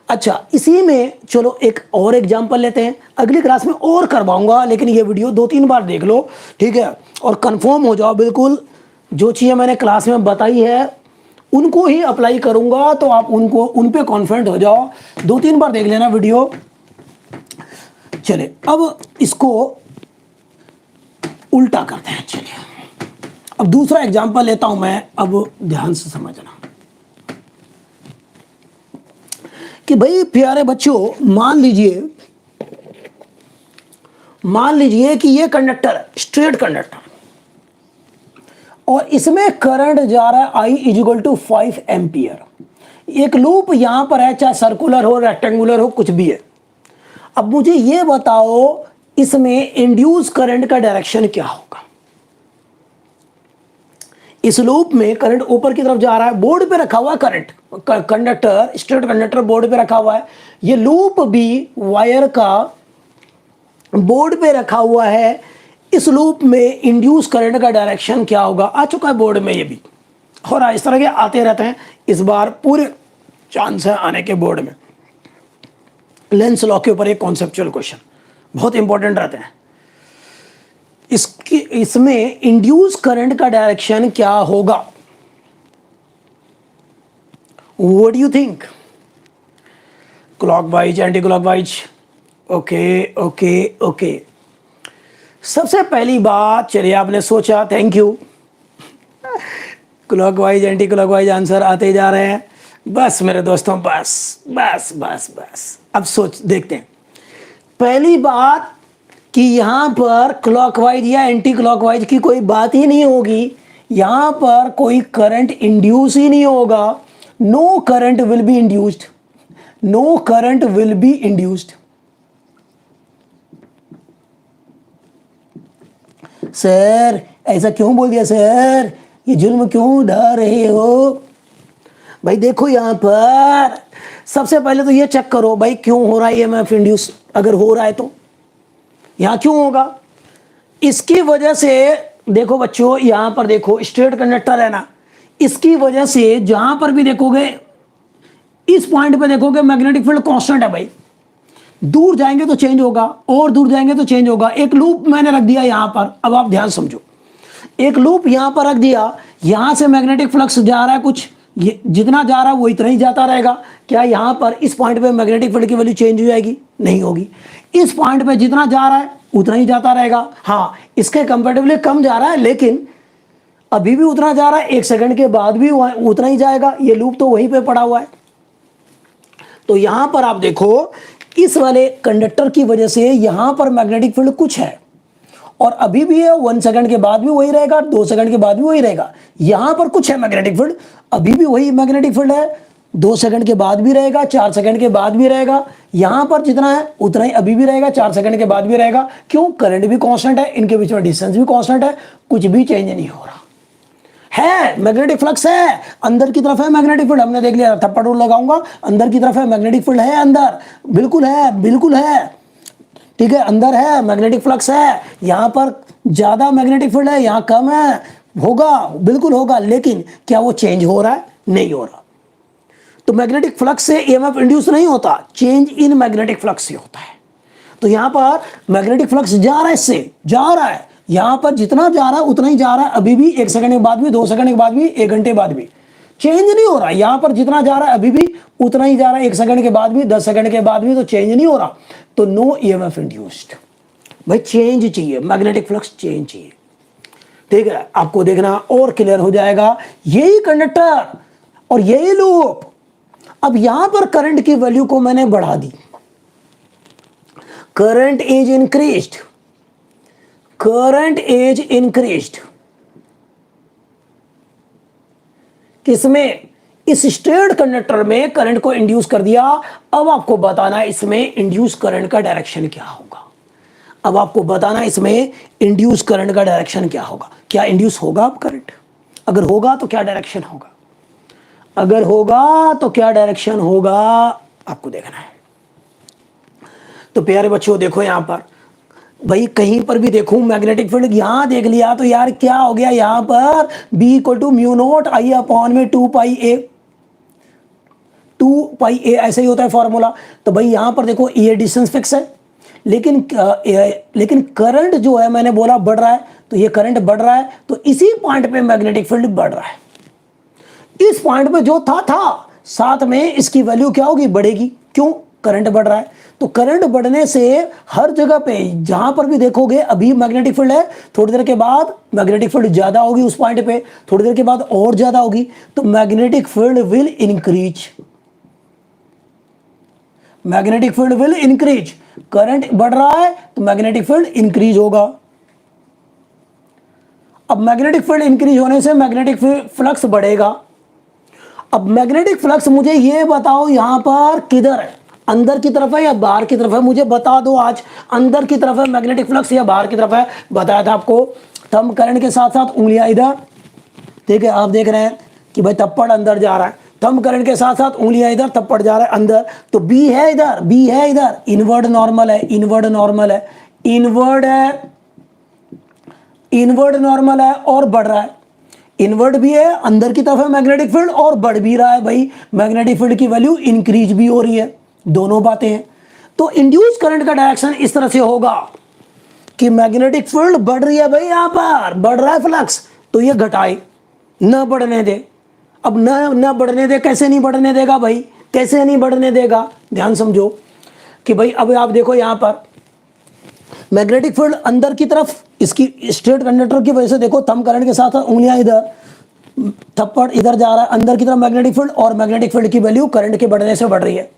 अच्छा इसी में चलो एक और एग्जांपल लेते हैं, अगली क्लास में और करवाऊंगा, लेकिन ये वीडियो 2-3 बार देख लो, ठीक है, और कंफर्म हो जाओ बिल्कुल। जो चीज़ें मैंने क्लास में बताई है उनको ही अप्लाई करूंगा, तो आप उनको उन पे कॉन्फिडेंट हो जाओ। 2-3 बार देख लेना वीडियो। चले अब इसको उल्टा करते हैं। चलिए अब दूसरा एग्जांपल लेता हूं मैं, अब ध्यान से समझना कि भाई प्यारे बच्चों, मान लीजिए कि ये कंडक्टर है, स्ट्रेट कंडक्टर, और इसमें करंट जा रहा है I = 5 एम्पियर। एक लूप यहां पर है, चाहे सर्कुलर हो, रेक्टेंगुलर हो, कुछ भी है। अब मुझे ये बताओ इसमें इंड्यूस करंट का डायरेक्शन क्या होगा। इस लूप में करंट ऊपर की तरफ जा रहा है, बोर्ड पे रखा हुआ current, conductor, straight conductor board पे रखा हुआ है, ये लूप भी वायर का बोर्ड पे रखा हुआ है। इस लूप में इंड्यूस करंट का डायरेक्शन क्या होगा, आ चुका है बोर्ड में ये भी, और इस तरह के आते रहते हैं। इस बार पूरे चांस है आने के बोर्ड में। लेंस लॉ के ऊपर एक कॉन्सेप्चुअल क्वेश्चन बहुत इंपॉर्टेंट रहते हैं। इसमें इंड्यूस करंट का डायरेक्शन क्या होगा, what do you think, clockwise, anti clockwise? Okay okay okay. सबसे पहली बात, चलिए आपने सोचा, thank you, clockwise anti clockwise answer आते जा रहे हैं। बस मेरे दोस्तों, बस बस बस बस, अब सोच देखते हैं। पहली बात कि यहां पर क्लॉकवाइज या एंटी क्लॉकवाइज की कोई बात ही नहीं होगी, यहां पर कोई करंट इंड्यूस ही नहीं होगा। No current will be induced, no current will be induced. Sir ऐसा क्यों बोल दिया सर, ये जुल्म क्यों ढा रहे हो? भाई देखो यहां पर सबसे पहले तो ये चेक करो भाई क्यों हो रहा है ईएमएफ इंड्यूस। अगर हो रहा है तो यहां क्यों होगा, इसकी वजह से देखो बच्चों, यहां पर देखो स्ट्रेट कंडक्टर है ना, इसकी वजह से जहां पर भी देखोगे, इस पॉइंट पे देखोगे मैग्नेटिक फील्ड कांस्टेंट है भाई। दूर जाएंगे तो चेंज होगा, और दूर जाएंगे तो चेंज होगा। एक लूप मैंने रख दिया यहां पर, अब आप ध्यान समझो, एक लूप यहां पर रख दिया, यहां से मैग्नेटिक फ्लक्स जा रहा है कुछ, ये जितना जा रहा है वो इतना ही जाता रहेगा। क्या यहां पर इस पॉइंट पे मैग्नेटिक फील्ड की वैल्यू चेंज हो जाएगी? नहीं होगी। इस पॉइंट पे जितना जा रहा है उतना ही जाता रहेगा। हाँ, इसके कंपेरेटिवली कम जा रहा है, लेकिन अभी भी उतना जा रहा है, 1 सेकंड के बाद भी उतना ही जाएगा। ये लूप तो वहीं पे पड़ा हुआ है। तो यहां पर आप देखो, इस वाले कंडक्टर की वजह से यहां पर मैग्नेटिक फील्ड कुछ है, और अभी भी है, 1 सेकंड के बाद भी वही रहेगा, 2 सेकंड के बाद भी वही रहेगा। यहां पर कुछ है मैग्नेटिक फील्ड, अभी भी वही मैग्नेटिक फील्ड है, 2 सेकंड के बाद भी रहेगा, 4 सेकंड के बाद भी रहेगा। यहां पर जितना है उतना ही अभी भी रहेगा, 4 सेकंड के बाद भी रहेगा। क्यों? करंट भी कांस्टेंट है, इनके बीच में डिस्टेंस भी कांस्टेंट है, कुछ भी चेंज नहीं हो रहा है। मैग्नेटिक फ्लक्स है, अंदर की तरफ है मैग्नेटिक फील्ड, हमने देख लिया, थप्पड़ लगाऊंगा, अंदर की तरफ है मैग्नेटिक फील्ड, है अंदर, बिल्कुल है, बिल्कुल है, ठीक है, अंदर है, मैग्नेटिक फ्लक्स है। यहां पर ज्यादा मैग्नेटिक फील्ड है, यहां कम है, होगा, बिल्कुल होगा, लेकिन क्या वो चेंज हो रहा है? नहीं हो रहा। तो मैग्नेटिक फ्लक्स से ईएमएफ इंड्यूस नहीं होता, चेंज इन मैग्नेटिक फ्लक्स से होता है। तो यहां पर मैग्नेटिक फ्लक्स जा रहा है, इससे जा रहा है, यहां पर जितना जा रहा है उतना ही जा रहा है, अभी भी 1 सेकंड के बाद भी, 2 सेकंड के बाद भी, 1 घंटे बाद भी चेंज नहीं हो रहा। यहां पर जितना जा रहा है अभी भी उतना ही जा रहा है, 1 सेकंड के बाद भी, 10 सेकंड के बाद भी, तो चेंज नहीं हो रहा। तो नो ईएमएफ इंड्यूस्ड। भाई चेंज चाहिए, मैग्नेटिक फ्लक्स चेंज चाहिए, ठीक है, आपको देखना और क्लियर हो जाएगा। यही कंडक्टर और यही लूप, अब यहां पर करंट की वैल्यू को मैंने बढ़ा दी, current is increased, current is increased, किसमें? इस स्ट्रेट कंडक्टर में करंट को इंड्यूस कर दिया। अब आपको बताना है इसमें इंड्यूस करंट का डायरेक्शन क्या होगा। अब आपको बताना इसमें इंड्यूस करंट का डायरेक्शन क्या होगा। क्या इंड्यूस होगा अब करंट? अगर होगा तो क्या डायरेक्शन होगा? अगर होगा तो क्या डायरेक्शन होगा, आपको देखना है। तो प्यारे बच्चों देखो यहां पर, भाई कहीं पर भी देखूं मैग्नेटिक फील्ड, यहां देख लिया तो यार क्या हो गया, यहां पर B = μ0 I अपॉन में 2πa ऐसे ही होता है फॉर्मूला। तो भाई यहां पर देखो ये डिस्टेंस फिक्स है, लेकिन करंट जो है मैंने बोला बढ़ रहा है, तो ये करंट बढ़ रहा है, तो इसी पॉइंट पे मैग्नेटिक फील्ड बढ़ रहा है। इस पॉइंट पे जो था साथ में इसकी वैल्यू क्या होगी? बढ़ेगी। क्यों? करंट बढ़ रहा है। तो करंट बढ़ने से हर जगह पे जहां पर भी देखोगे अभी मैग्नेटिक फील्ड है, थोड़ी देर के बाद मैग्नेटिक फील्ड ज्यादा होगी उस पॉइंट पे, थोड़ी देर के बाद और ज्यादा होगी, तो magnetic field will increase, magnetic field will increase. Current बढ़ रहा है तो मैग्नेटिक फील्ड इंक्रीज होगा। अब मैग्नेटिक फील्ड इंक्रीज होने से मैग्नेटिक फ्लक्स बढ़ेगा। अब मैग्नेटिक फ्लक्स मुझे ये बताओ यहां पर किधर है, अंदर की तरफ है या बाहर की तरफ है? मुझे बता दो आज, अंदर की तरफ है मैग्नेटिक फ्लक्स या बाहर की तरफ है? बताया था आपको, थंब करंट के साथ साथ उंगलियां इधर, ठीक है, आप देख रहे हैं कि भाई थप्पड़ अंदर जा रहा है, थंब करंट के साथ साथ उंगलियां इधर, थप्पड़ जा रहा है अंदर, तो बी है इधर, बी है इधर, इनवर्ड नॉर्मल है, इनवर्ड नॉर्मल है, इनवर्ड है, इनवर्ड नॉर्मल है और बढ़ रहा है, इनवर्ट भी है, अंदर की तरफ है मैग्नेटिक फील्ड और बढ़ भी रहा है। भाई मैग्नेटिक फील्ड की वैल्यू इंक्रीज भी हो रही है, दोनों बातें हैं। तो इंड्यूस करंट का डायरेक्शन इस तरह से होगा कि मैग्नेटिक फील्ड बढ़ रही है, भाई यहां पर बढ़ रहा है फ्लक्स, तो ये घटाए, न बढ़ने दे। अब न बढ़ने दे, कैसे नहीं बढ़ने देगा भाई, कैसे नहीं बढ़ने देगा? ध्यान समझो कि भाई अब आप देखो यहां पर मैग्नेटिक फील्ड अंदर की तरफ, इसकी स्ट्रेट कंडक्टर की वजह से देखो थंब करंट के साथ उंगलियां इधर, थप्पड़ इधर जा रहा है, अंदर की तरफ मैग्नेटिक फील्ड, और मैग्नेटिक फील्ड की वैल्यू करंट के बढ़ने से बढ़ रही है।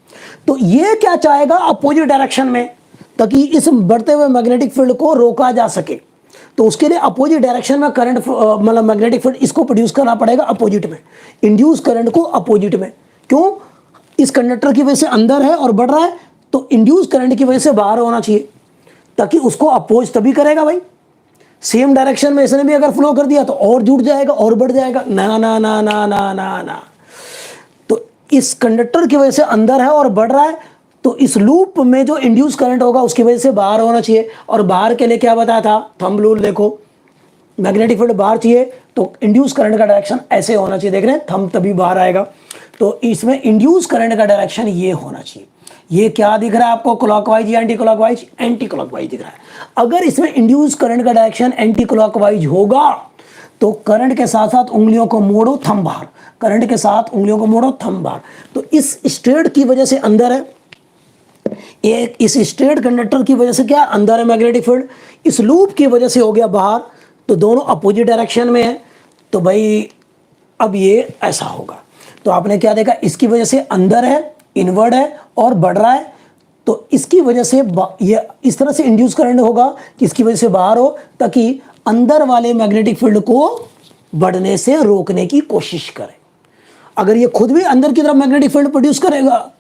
तो ये क्या चाहेगा? अपोजिट डायरेक्शन में, ताकि इस बढ़ते हुए मैग्नेटिक फील्ड को रोका जा सके। तो उसके लिए अपोजिट डायरेक्शन में करंट मतलब मैग्नेटिक फील्ड इसको प्रोड्यूस करना पड़ेगा अपोजिट में, इंड्यूस करंट को अपोजिट में। क्यों? इस कंडक्टर की वजह से अंदर है और बढ़ रहा है, तो इंड्यूस करंट की वजह से बाहर होना चाहिए, ताकि उसको अपोज तभी करेगा भाई। सेम डायरेक्शन में इसने भी अगर फ्लो कर दिया तो और जुड़ जाएगा और बढ़ जाएगा, ना ना ना ना ना ना ना। तो इस कंडक्टर की वजह से अंदर है और बढ़ रहा है, तो इस लूप में जो इंड्यूस करंट होगा उसकी वजह से बाहर होना चाहिए। और बाहर के लिए क्या बताया था, थंब रूल देखो, मैग्नेटिक फील्ड बाहर चाहिए तो इंड्यूस करंट का डायरेक्शन ऐसे होना चाहिए, देख रहे हैं, थंब तभी बाहर आएगा। तो इसमें इंड्यूस करंट का डायरेक्शन ये होना चाहिए। ये क्या दिख रहा है आपको, क्लॉकवाइज या एंटी क्लॉकवाइज? एंटी क्लॉकवाइज दिख रहा है। अगर इसमें इंड्यूस करंट का डायरेक्शन एंटी क्लॉकवाइज होगा तो करंट के साथ साथ उंगलियों को मोड़ो, थंब बाहर, करंट के साथ उंगलियों को मोड़ो, थंब बाहर। तो इस स्ट्रेट की वजह से अंदर है, एक इस स्ट्रेट कंडक्टर की वजह से क्या अंदर है मैग्नेटिक फील्ड, इस लूप की वजह से हो गया बाहर, तो दोनों अपोजिट डायरेक्शन में है। तो भाई अब ये ऐसा होगा। तो आपने क्या देखा, इसकी वजह से अंदर है, इनवर्ड है और बढ़ रहा है, तो इसकी वजह से ये इस तरह से इंड्यूस करंट होगा कि इसकी वजह से बाहर हो, ताकि अंदर वाले मैग्नेटिक फील्ड को बढ़ने से रोकने की कोशिश करे। अगर ये खुद भी अंदर की तरफ मैग्नेटिक फील्ड प्रोड्यूस करेगा,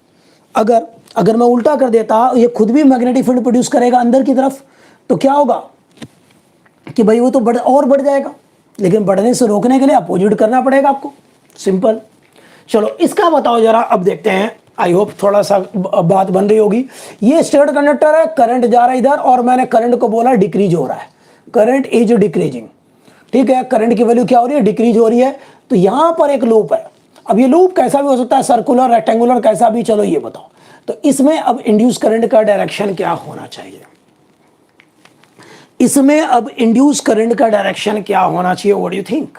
अगर मैं उल्टा कर देता, ये खुद भी मैग्नेटिक फील्ड प्रोड्यूस करेगा अंदर की तरफ, तो क्या होगा कि भाई वो तो बढ़ जाएगा। लेकिन बढ़ने से रोकने के लिए अपोजिट करना पड़ेगा आपको, सिंपल। चलो इसका बताओ जरा, अब देखते हैं। आई होप थोड़ा सा बात बन रही होगी। ये स्टेट कंडक्टर है, करंट जा रहा है इधर, और मैंने करंट को बोला डिक्रीज हो रहा है, करंट इज डिक्रीजिंग। ठीक है, करंट की वैल्यू क्या हो रही है, डिक्रीज हो रही है। तो यहां पर एक लूप है। अब ये लूप कैसा भी हो सकता है, सर्कुलर, रेक्टेंगुलर, कैसा भी, चलो ये बताओ। तो इसमें अब इंड्यूस करंट का डायरेक्शन क्या होना चाहिए, इसमें अब इंड्यूस करंट का डायरेक्शन क्या होना चाहिए, व्हाट डू यू थिंक?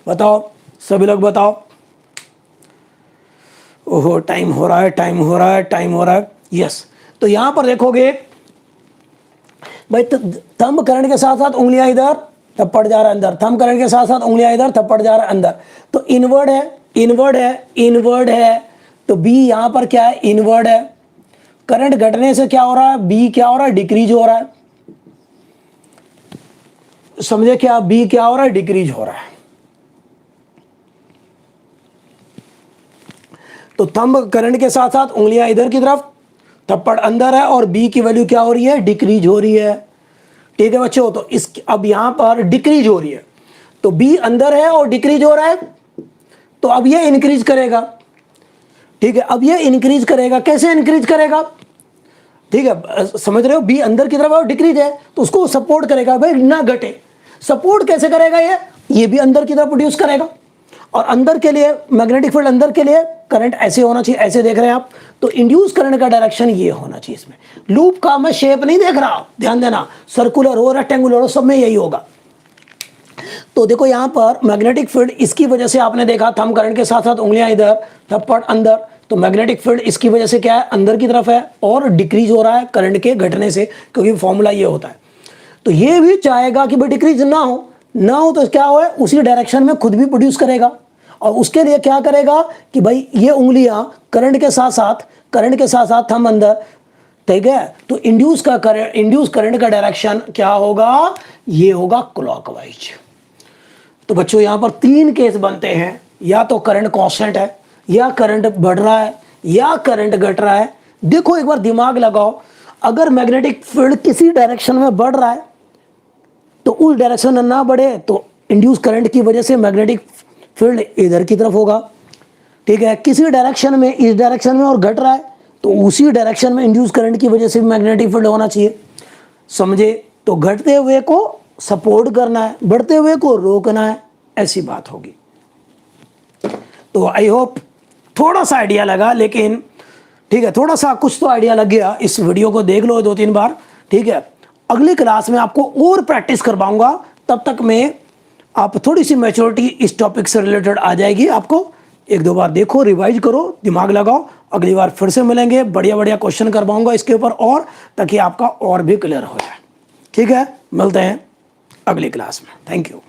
बताओ, सभी लोग बताओ। ओहो, टाइम हो रहा है। यस, तो यहां पर देखोगे भाई, थंब करंट के साथ साथ उंगलियां इधर, तब पड़ जा रहा है अंदर, थंब करंट के साथ साथ उंगलियां इधर, तब पड़ जा रहा है अंदर। तो इनवर्ड है। तो बी यहां पर क्या है, इनवर्ड है। करंट घटने से क्या हो रहा है, बी क्या हो रहा है, डिक्रीज हो रहा है। समझे क्या, बी क्या हो रहा है, डिक्रीज हो रहा है। तो थंब करंट के साथ साथ उंगलियां इधर की तरफ, थप्पड़ अंदर है, और बी की वैल्यू क्या हो रही है, डिक्रीज हो रही है। ठीक है बच्चों, तो इस अब यहां पर डिक्रीज हो रही है, तो बी अंदर है और डिक्रीज हो रहा है, तो अब ये इंक्रीज करेगा। ठीक है, अब ये इंक्रीज करेगा, कैसे इंक्रीज करेगा, ठीक है, समझ रहे हो, बी अंदर की तरफ और डिक्रीज है, तो उसको सपोर्ट करेगा भाई, ना घटे। सपोर्ट कैसे करेगा, ये भी अंदर की तरफ प्रोड्यूस करेगा। और अंदर के लिए मैग्नेटिक फील्ड, अंदर के लिए करंट ऐसे होना चाहिए, ऐसे देख रहे हैं आप। तो इंड्यूस करंट का डायरेक्शन ये होना चाहिए। इसमें लूप का मैं शेप नहीं देख रहा, ध्यान देना, सर्कुलर हो, रेक्टेंगुलर हो, सब में यही होगा। तो देखो यहां पर मैग्नेटिक फील्ड, इसकी वजह से आपने देखा थंब करंट के साथ साथ उंगलियां इधर, थप्पड़ अंदर, तो मैग्नेटिक फील्ड इसकी वजह से क्या है, अंदर की तरफ है, और डिक्रीज हो रहा है करंट के घटने से, क्योंकि फॉर्मूला ये होता है। तो ये भी चाहेगा कि भाई डिक्रीज ना हो तो क्या हो, उसी डायरेक्शन में खुद भी प्रोड्यूस करेगा। और उसके लिए क्या करेगा कि भाई ये उंगलियां करंट के साथ साथ थंब अंदर, ठीक है। तो इंड्यूस करंट का डायरेक्शन क्या होगा, ये होगा क्लॉकवाइज। तो बच्चों यहां पर 3 केस बनते हैं, या तो करंट कांस्टेंट है, या करंट बढ़ रहा है, या करंट घट रहा है। देखो एक बार दिमाग लगाओ, अगर मैग्नेटिक फील्ड किसी डायरेक्शन में बढ़ रहा है, तो उस डायरेक्शन में ना बढ़े, तो इंड्यूस करंट की वजह से मैग्नेटिक फील्ड इधर की तरफ होगा। ठीक है, किसी डायरेक्शन में, इस डायरेक्शन में और घट रहा है, तो उसी डायरेक्शन में इंड्यूस करंट की वजह से मैग्नेटिक फील्ड होना चाहिए। समझे, तो घटते हुए को सपोर्ट करना है, बढ़ते हुए को रोकना है, ऐसी बात होगी। तो आई होप थोड़ा सा आइडिया लगा, लेकिन ठीक है, थोड़ा सा कुछ तो आइडिया लग गया। इस वीडियो को देख लो 2-3 बार, ठीक है। अगली क्लास में आपको और प्रैक्टिस करवाऊंगा, तब तक में आप थोड़ी सी मैच्योरिटी इस टॉपिक से रिलेटेड आ जाएगी। आपको 1-2 बार देखो, रिवाइज करो, दिमाग लगाओ, अगली बार फिर से मिलेंगे, बढ़िया क्वेश्चन करवाऊंगा इसके ऊपर, और ताकि आपका और भी क्लियर हो जाए। ठीक है, मिलते हैं अगली क्लास में। Thank you.